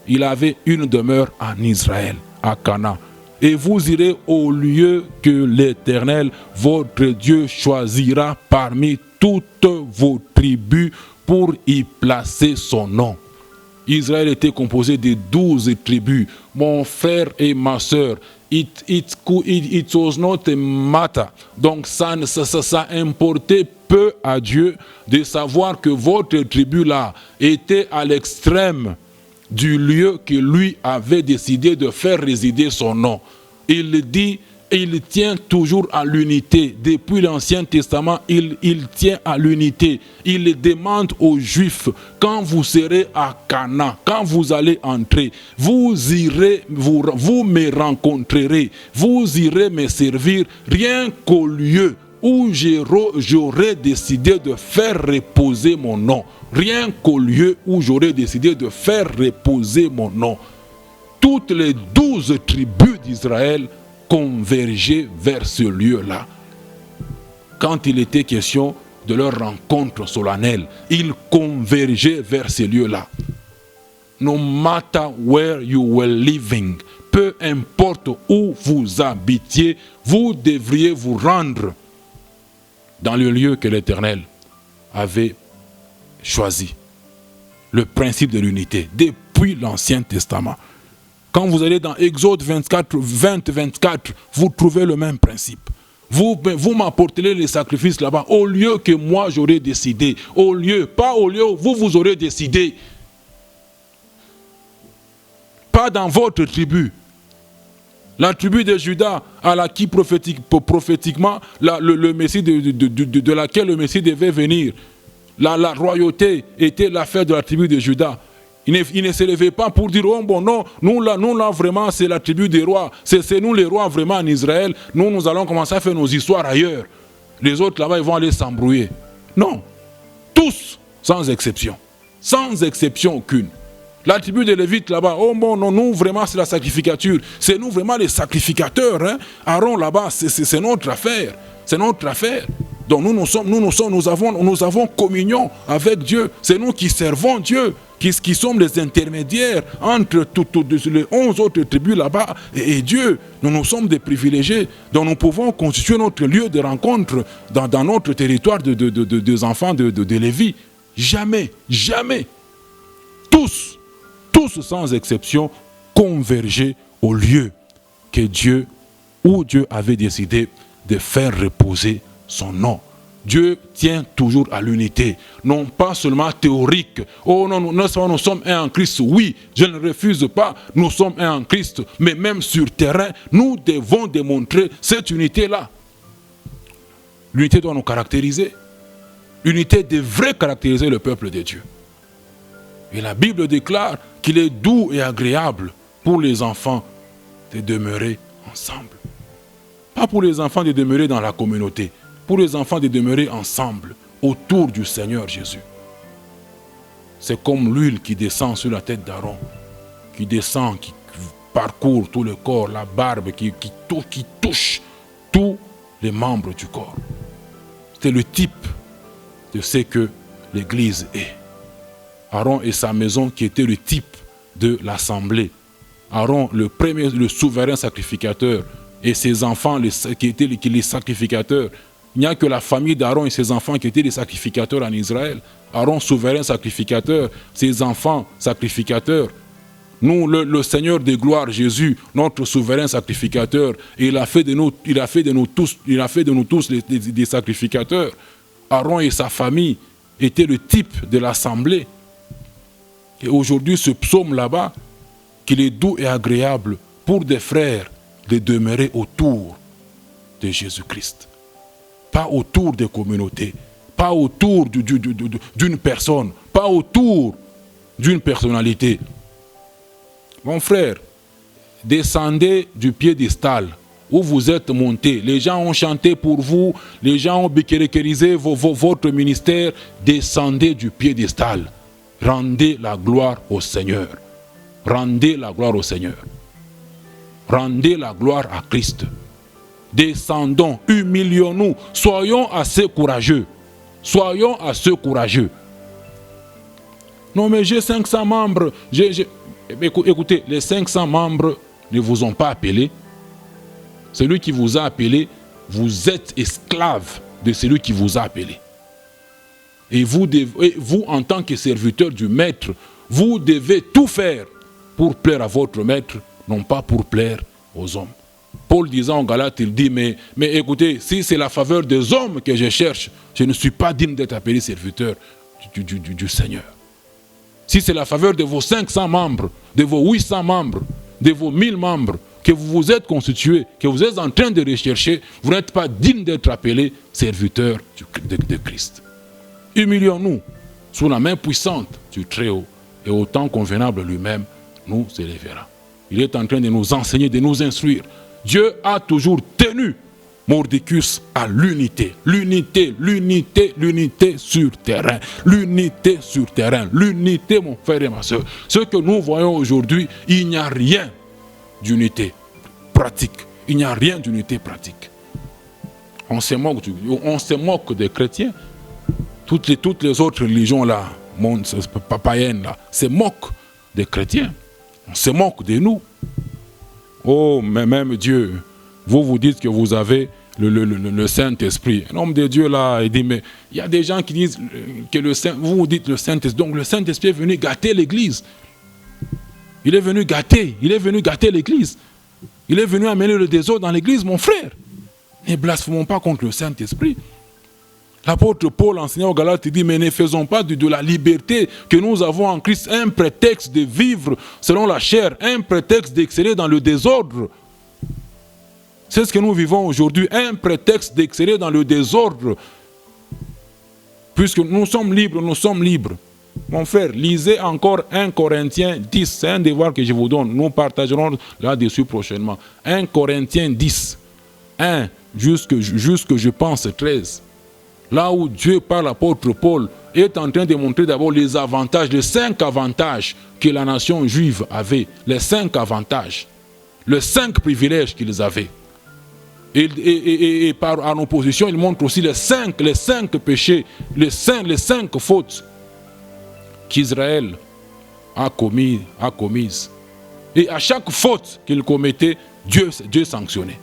Il avait une demeure en Israël, à Canaan. Et vous irez au lieu que l'Éternel, votre Dieu, choisira parmi toutes vos tribus pour y placer son nom. Israël était composé de 12 tribus. Mon frère et ma soeur, it was not a matter. Donc ça importait peu à Dieu de savoir que votre tribu là était à l'extrême du lieu que lui avait décidé de faire résider son nom. Il dit, il tient toujours à l'unité. Depuis l'Ancien Testament, il tient à l'unité. Il demande aux Juifs, quand vous serez à Canaan, quand vous allez entrer, vous me rencontrerez, vous irez me servir, rien qu'au lieu où j'aurais décidé de faire reposer mon nom. Rien qu'au lieu où j'aurais décidé de faire reposer mon nom. Toutes les 12 tribus d'Israël convergeaient vers ce lieu-là. Quand il était question de leur rencontre solennelle, ils convergeaient vers ce lieu-là. No matter where you were living, peu importe où vous habitiez, vous devriez vous rendre dans le lieu que l'Éternel avait choisi. Le principe de l'unité, depuis l'Ancien Testament. Quand vous allez dans Exode 24, vous trouvez le même principe. Vous m'apporterez les sacrifices là-bas, au lieu que moi j'aurais décidé. Au lieu, pas au lieu où vous aurez décidé. Pas dans votre tribu. La tribu de Juda, à la qui prophétiquement, le Messie de laquelle le Messie devait venir, la royauté était l'affaire de la tribu de Juda. Il ne se levait pas pour dire, oh bon non, nous là vraiment c'est la tribu des rois, c'est nous les rois vraiment en Israël, nous allons commencer à faire nos histoires ailleurs. Les autres là-bas ils vont aller s'embrouiller. Non, tous, sans exception aucune. La tribu des Lévites là-bas, oh bon non, nous vraiment c'est la sacrificature, c'est nous vraiment les sacrificateurs. Hein? Aaron là-bas, c'est notre affaire, c'est notre affaire. Donc nous avons communion avec Dieu, c'est nous qui servons Dieu. Qui sommes les intermédiaires entre les 11 autres tribus là-bas et Dieu. Nous sommes des privilégiés. Donc nous pouvons constituer notre lieu de rencontre dans notre territoire des enfants de Lévi. Jamais, tous sans exception, converger au lieu où Dieu avait décidé de faire reposer son nom. Dieu tient toujours à l'unité, non pas seulement théorique. Oh non, nous sommes un en Christ, oui, je ne refuse pas, nous sommes un en Christ, mais même sur terrain, nous devons démontrer cette unité-là. L'unité doit nous caractériser. L'unité devrait caractériser le peuple de Dieu. Et la Bible déclare qu'il est doux et agréable pour les enfants de demeurer ensemble. Pas pour les enfants de demeurer dans la communauté, pour les enfants de demeurer ensemble autour du Seigneur Jésus. C'est comme l'huile qui descend sur la tête d'Aaron, qui descend, qui parcourt tout le corps, la barbe, qui touche tous les membres du corps. C'est le type de ce que l'Église est. Aaron et sa maison qui était le type de l'assemblée. Aaron, le souverain sacrificateur, et ses enfants qui étaient les sacrificateurs. Il n'y a que la famille d'Aaron et ses enfants qui étaient les sacrificateurs en Israël. Aaron, souverain sacrificateur, ses enfants sacrificateurs. Nous, le Seigneur de gloire, Jésus, notre souverain sacrificateur, il a fait de nous tous des sacrificateurs. Aaron et sa famille étaient le type de l'assemblée. Et aujourd'hui, ce psaume là-bas, qu'il est doux et agréable pour des frères de demeurer autour de Jésus-Christ. Pas autour des communautés, pas autour d'une personne, pas autour d'une personnalité. Mon frère, descendez du piédestal où vous êtes monté. Les gens ont chanté pour vous, les gens ont béquéréquérisé votre ministère. Descendez du piédestal. Rendez la gloire au Seigneur. Rendez la gloire au Seigneur. Rendez la gloire à Christ. Descendons, humilions-nous, soyons assez courageux. Soyons assez courageux. Non mais j'ai 500 membres. Écoutez, les 500 membres ne vous ont pas appelé. Celui qui vous a appelé, vous êtes esclave de celui qui vous a appelé. Et vous, en tant que serviteur du maître, vous devez tout faire pour plaire à votre maître, non pas pour plaire aux hommes. Paul disant en Galates, il dit, mais écoutez, si c'est la faveur des hommes que je cherche, je ne suis pas digne d'être appelé serviteur du Seigneur. Si c'est la faveur de vos 500 membres, de vos 800 membres, de vos 1000 membres, que vous vous êtes constitués, que vous êtes en train de rechercher, vous n'êtes pas digne d'être appelé serviteur de Christ. Humilions-nous sous la main puissante du Très-Haut, et au temps convenable lui-même nous élèvera. Il est en train de nous enseigner, de nous instruire. Dieu a toujours tenu Mordicus à l'unité. L'unité, l'unité, l'unité sur terrain. L'unité sur terrain. L'unité, mon frère et ma soeur. Ce que nous voyons aujourd'hui, il n'y a rien d'unité pratique. Il n'y a rien d'unité pratique. On se moque des chrétiens. Toutes les autres religions là, païennes là, se moquent des chrétiens. On se moque de nous. Oh, mais même Dieu, vous dites que vous avez le Saint-Esprit. Un homme de Dieu là, il dit, mais il y a des gens qui disent que vous dites le Saint-Esprit. Donc le Saint-Esprit est venu gâter l'Église. Il est venu gâter l'Église. Il est venu amener le désordre dans l'Église, mon frère. Ne blasphémons pas contre le Saint-Esprit. L'apôtre Paul, enseignant aux Galates, dit, mais ne faisons pas de la liberté que nous avons en Christ un prétexte de vivre selon la chair, un prétexte d'exceller dans le désordre. C'est ce que nous vivons aujourd'hui, un prétexte d'exceller dans le désordre. Puisque nous sommes libres, nous sommes libres. Mon frère, lisez encore 1 Corinthiens 10, c'est un devoir que je vous donne. Nous partagerons là-dessus prochainement. 1 Corinthiens 10, 1 jusque je pense 13. Là où Dieu, par l'apôtre Paul, est en train de montrer d'abord les avantages, les 5 avantages que la nation juive avait. Les 5 avantages, les 5 privilèges qu'ils avaient. Et en opposition, il montre aussi les 5 péchés, les 5 fautes qu'Israël a commises. Et à chaque faute qu'il commettait, Dieu sanctionnait.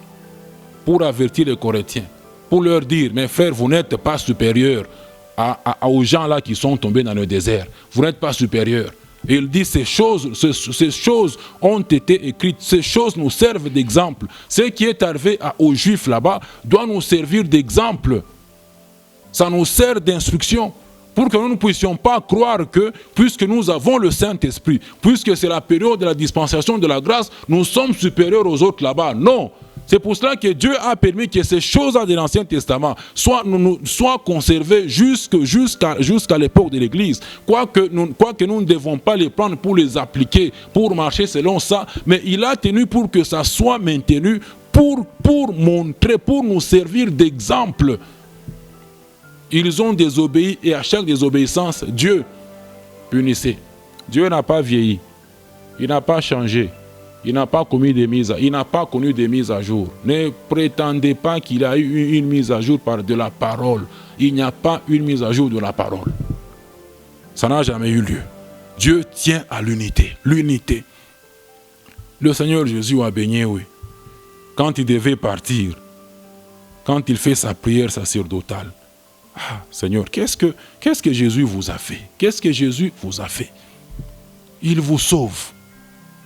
Pour avertir les Corinthiens. Pour leur dire, mes frères, vous n'êtes pas supérieurs aux gens là qui sont tombés dans le désert. Vous n'êtes pas supérieurs. Et il dit, ces choses ont été écrites. Ces choses nous servent d'exemple. Ce qui est arrivé aux Juifs là-bas doit nous servir d'exemple. Ça nous sert d'instruction. Pour que nous ne puissions pas croire que, puisque nous avons le Saint-Esprit, puisque c'est la période de la dispensation de la grâce, nous sommes supérieurs aux autres là-bas. Non. C'est pour cela que Dieu a permis que ces choses-là de l'Ancien Testament soient conservées jusqu'à l'époque de l'Église. Quoique nous ne devons pas les prendre pour les appliquer, pour marcher selon ça, mais il a tenu pour que ça soit maintenu, pour montrer, pour nous servir d'exemple. Ils ont désobéi et à chaque désobéissance, Dieu punissait. Dieu n'a pas vieilli, il n'a pas changé. Il n'a pas connu des mises à jour. Ne prétendez pas qu'il a eu une mise à jour par de la parole. Il n'y a pas une mise à jour de la parole. Ça n'a jamais eu lieu. Dieu tient à l'unité. L'unité. Le Seigneur Jésus a baigné, oui. Quand il devait partir, quand il fait sa prière sacerdotale. Ah, Seigneur, qu'est-ce que Jésus vous a fait? Qu'est-ce que Jésus vous a fait? Il vous sauve.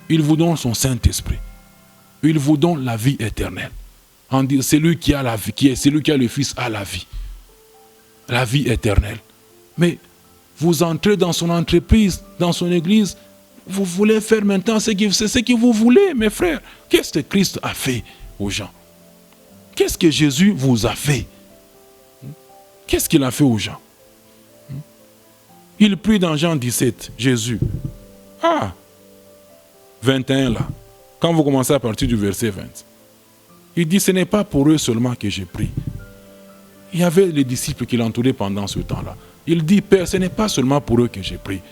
Il vous donne son Saint-Esprit. Il vous donne la vie éternelle. Celui qui a la vie, celui qui a le Fils a la vie. La vie éternelle. Mais vous entrez dans son entreprise, dans son église, vous voulez faire maintenant c'est ce que vous voulez, mes frères. Qu'est-ce que Christ a fait aux gens? Qu'est-ce que Jésus vous a fait? Qu'est-ce qu'il a fait aux gens? Il prie dans Jean 17, Jésus. 21 là, quand vous commencez à partir du verset 20, il dit, ce n'est pas pour eux seulement que j'ai prié. Il y avait les disciples qui l'entouraient pendant ce temps-là. Il dit, Père, ce n'est pas seulement pour eux que j'ai prié.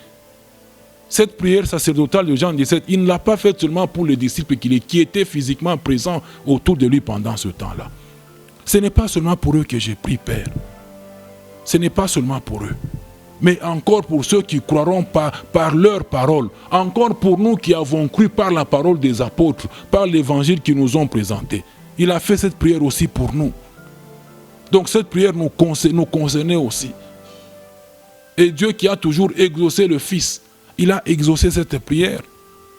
Cette prière sacerdotale de Jean 17, il ne l'a pas faite seulement pour les disciples qui étaient physiquement présents autour de lui pendant ce temps-là. Ce n'est pas seulement pour eux que j'ai prié, Père. Ce n'est pas seulement pour eux. Mais encore pour ceux qui croiront par leur parole, encore pour nous qui avons cru par la parole des apôtres, par l'évangile qu'ils nous ont présenté. Il a fait cette prière aussi pour nous. Donc cette prière nous concernait aussi. Et Dieu qui a toujours exaucé le Fils, il a exaucé cette prière.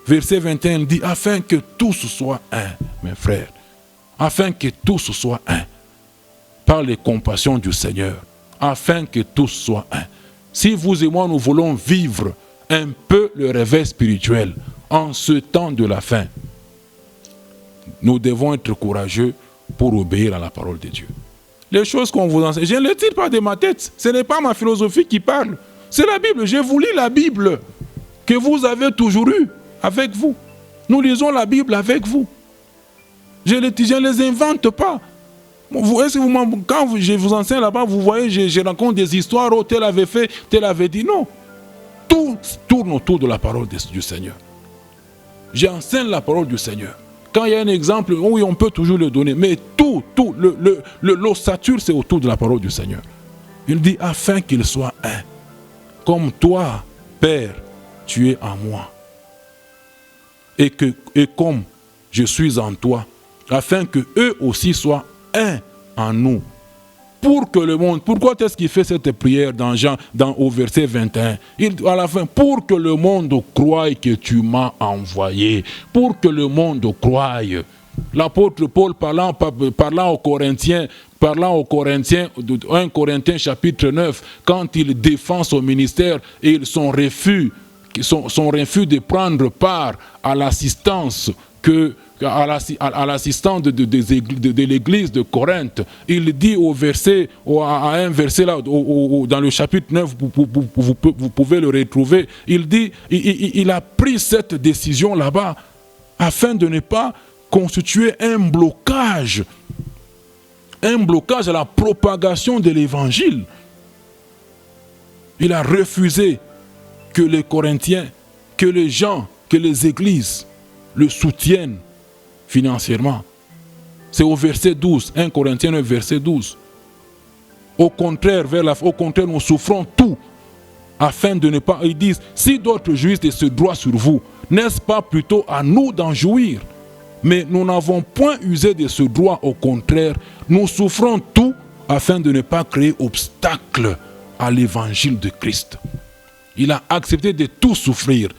Verset 21 dit, afin que tous soient un, mes frères. Afin que tous soient un. Par les compassions du Seigneur. Afin que tous soient un. Si vous et moi, nous voulons vivre un peu le réveil spirituel en ce temps de la fin, nous devons être courageux pour obéir à la parole de Dieu. Les choses qu'on vous enseigne, je ne les tire pas de ma tête. Ce n'est pas ma philosophie qui parle. C'est la Bible. Je vous lis la Bible que vous avez toujours eue avec vous. Nous lisons la Bible avec vous. Je ne les invente pas. Est-ce que quand je vous enseigne là-bas, vous voyez, je raconte des histoires, oh, tel avait fait, tel avait dit. Non. Tout tourne autour de la parole du Seigneur. J'enseigne la parole du Seigneur. Quand il y a un exemple, oui, on peut toujours le donner. Mais l'ossature, c'est autour de la parole du Seigneur. Il dit, afin qu'ils soient un. Comme toi, Père, tu es en moi. Et comme je suis en toi, afin que eux aussi soient un en nous. Pour que le monde, pourquoi est-ce qu'il fait cette prière dans Jean, au verset 21? À la fin, pour que le monde croie que tu m'as envoyé. Pour que le monde croie. L'apôtre Paul parlant aux Corinthiens, 1 Corinthiens chapitre 9, quand il défend son ministère et son refus de prendre part à l'assistance à l'assistance de l'église de Corinthe, il dit à un verset là, dans le chapitre 9, vous pouvez le retrouver, il dit, il a pris cette décision là-bas afin de ne pas constituer un blocage à la propagation de l'évangile. Il a refusé que les Corinthiens, que les gens, que les églises le soutiennent financièrement. C'est au verset 12, 1 Corinthiens 9, verset 12. Au contraire, nous souffrons tout afin de ne pas... Ils disent, si d'autres jouissent de ce droit sur vous, n'est-ce pas plutôt à nous d'en jouir? Mais nous n'avons point usé de ce droit, au contraire, nous souffrons tout afin de ne pas créer obstacle à l'évangile de Christ. Il a accepté de tout souffrir.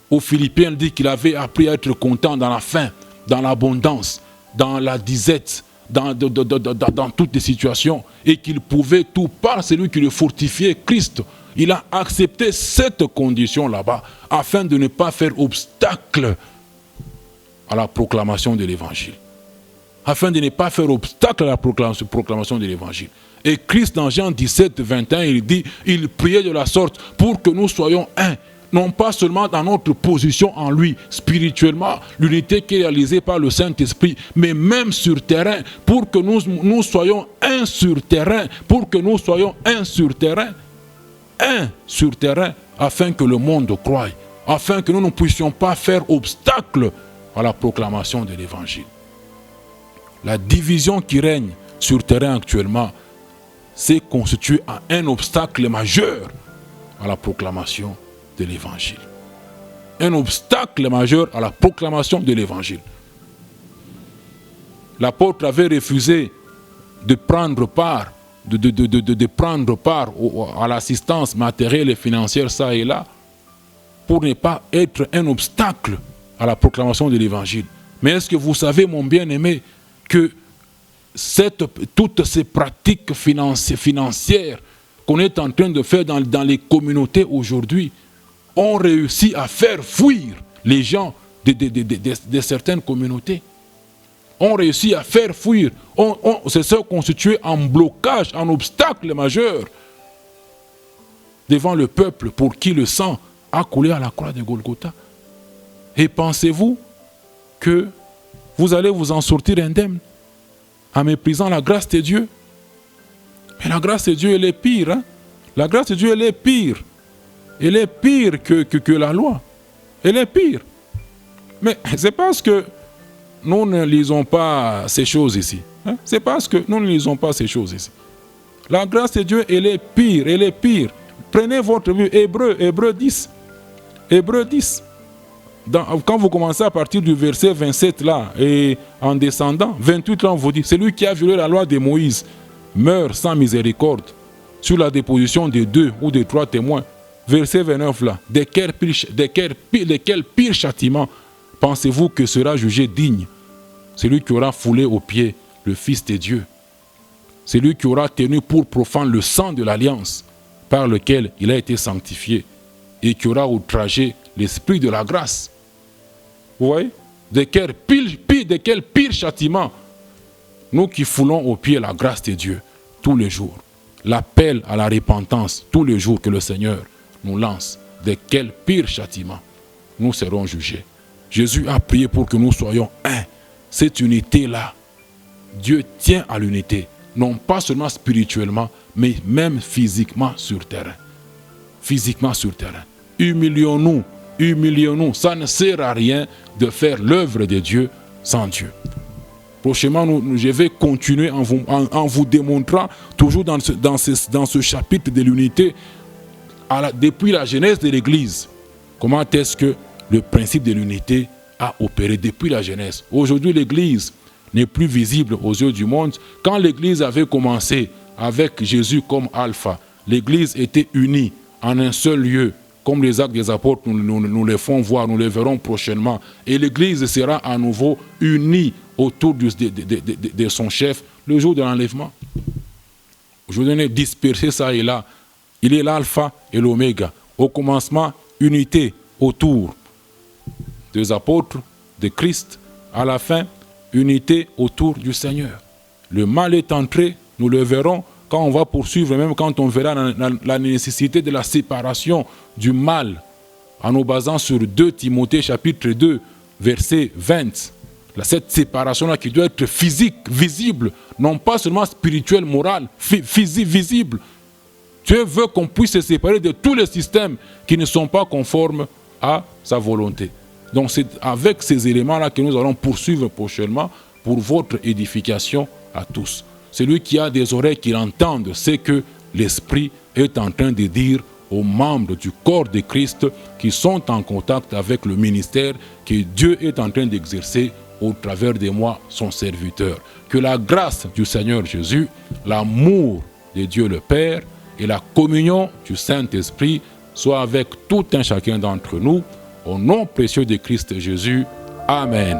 Aux Philippiens, il dit qu'il avait appris à être content dans la faim, dans l'abondance, dans la disette, dans toutes les situations, et qu'il pouvait tout par celui qui le fortifiait, Christ. Il a accepté cette condition là-bas, afin de ne pas faire obstacle à la proclamation de l'évangile. afin de ne pas faire obstacle à la proclamation de l'évangile. Et Christ, dans Jean 17, 21, il dit, il priait de la sorte pour que nous soyons un, non pas seulement dans notre position en lui, spirituellement, l'unité qui est réalisée par le Saint-Esprit, mais même sur terrain, pour que nous soyons un sur terrain, afin que le monde croie, afin que nous ne puissions pas faire obstacle à la proclamation de l'évangile. La division qui règne sur terrain actuellement s'est constituée en un obstacle majeur à la proclamation de l'évangile. Un obstacle majeur à la proclamation de l'évangile. L'apôtre avait refusé de prendre part, à l'assistance matérielle et financière ça et là, pour ne pas être un obstacle à la proclamation de l'évangile. Mais est-ce que vous savez, mon bien-aimé, que toutes ces pratiques financières qu'on est en train de faire dans les communautés aujourd'hui ont réussi à faire fuir les gens de certaines communautés. Ont réussi à faire fuir, c'est ça constitué en blocage, en obstacle majeur devant le peuple pour qui le sang a coulé à la croix de Golgotha. Et pensez-vous que vous allez vous en sortir indemne en méprisant la grâce de Dieu? Mais la grâce de Dieu, elle est pire. Hein? La grâce de Dieu, elle est pire. Elle est pire que la loi. Elle est pire. Mais c'est parce que nous ne lisons pas ces choses ici. Hein? C'est parce que nous ne lisons pas ces choses ici. La grâce de Dieu, elle est pire. Elle est pire. Prenez votre Bible, Hébreux 10. Hébreux 10. Quand vous commencez à partir du verset 27 là, et en descendant, 28 là, on vous dit, celui qui a violé la loi de Moïse meurt sans miséricorde sur la déposition de 2 ou de 3 témoins. Verset 29 là, de quel pire châtiment pensez-vous que sera jugé digne celui qui aura foulé aux pieds le Fils de Dieu, celui qui aura tenu pour profane le sang de l'alliance par lequel il a été sanctifié et qui aura outragé l'esprit de la grâce. Vous voyez? De quel pire châtiment, nous qui foulons aux pieds la grâce de Dieu tous les jours, l'appel à la repentance tous les jours que le Seigneur nous lance, de quel pire châtiment nous serons jugés. Jésus a prié pour que nous soyons un. Cette unité-là, Dieu tient à l'unité, non pas seulement spirituellement, mais même physiquement sur terrain. Physiquement sur terrain. Humilions-nous, ça ne sert à rien de faire l'œuvre de Dieu sans Dieu. Prochainement, je vais continuer en vous démontrant, toujours dans ce chapitre de l'unité, depuis la genèse de l'Église, comment est-ce que le principe de l'unité a opéré depuis la genèse. Aujourd'hui, l'Église n'est plus visible aux yeux du monde. Quand l'Église avait commencé avec Jésus comme alpha, l'Église était unie en un seul lieu, comme les actes des apôtres nous les font voir, nous les verrons prochainement. Et l'Église sera à nouveau unie autour de son chef le jour de l'enlèvement. Aujourd'hui, on est dispersé ça et là. Il est l'alpha et l'oméga. Au commencement, unité autour des apôtres, de Christ. À la fin, unité autour du Seigneur. Le mal est entré, nous le verrons quand on va poursuivre, même quand on verra la nécessité de la séparation du mal, en nous basant sur 2 Timothée chapitre 2, verset 20. Cette séparation-là qui doit être physique, visible, non pas seulement spirituelle, morale, physique, visible. Dieu veut qu'on puisse se séparer de tous les systèmes qui ne sont pas conformes à sa volonté. Donc c'est avec ces éléments-là que nous allons poursuivre prochainement pour votre édification à tous. Celui qui a des oreilles qui l'entendent sait que l'Esprit est en train de dire aux membres du corps de Christ qui sont en contact avec le ministère que Dieu est en train d'exercer au travers de moi, son serviteur. Que la grâce du Seigneur Jésus, l'amour de Dieu le Père et la communion du Saint-Esprit soient avec tout un chacun d'entre nous. Au nom précieux de Christ Jésus. Amen.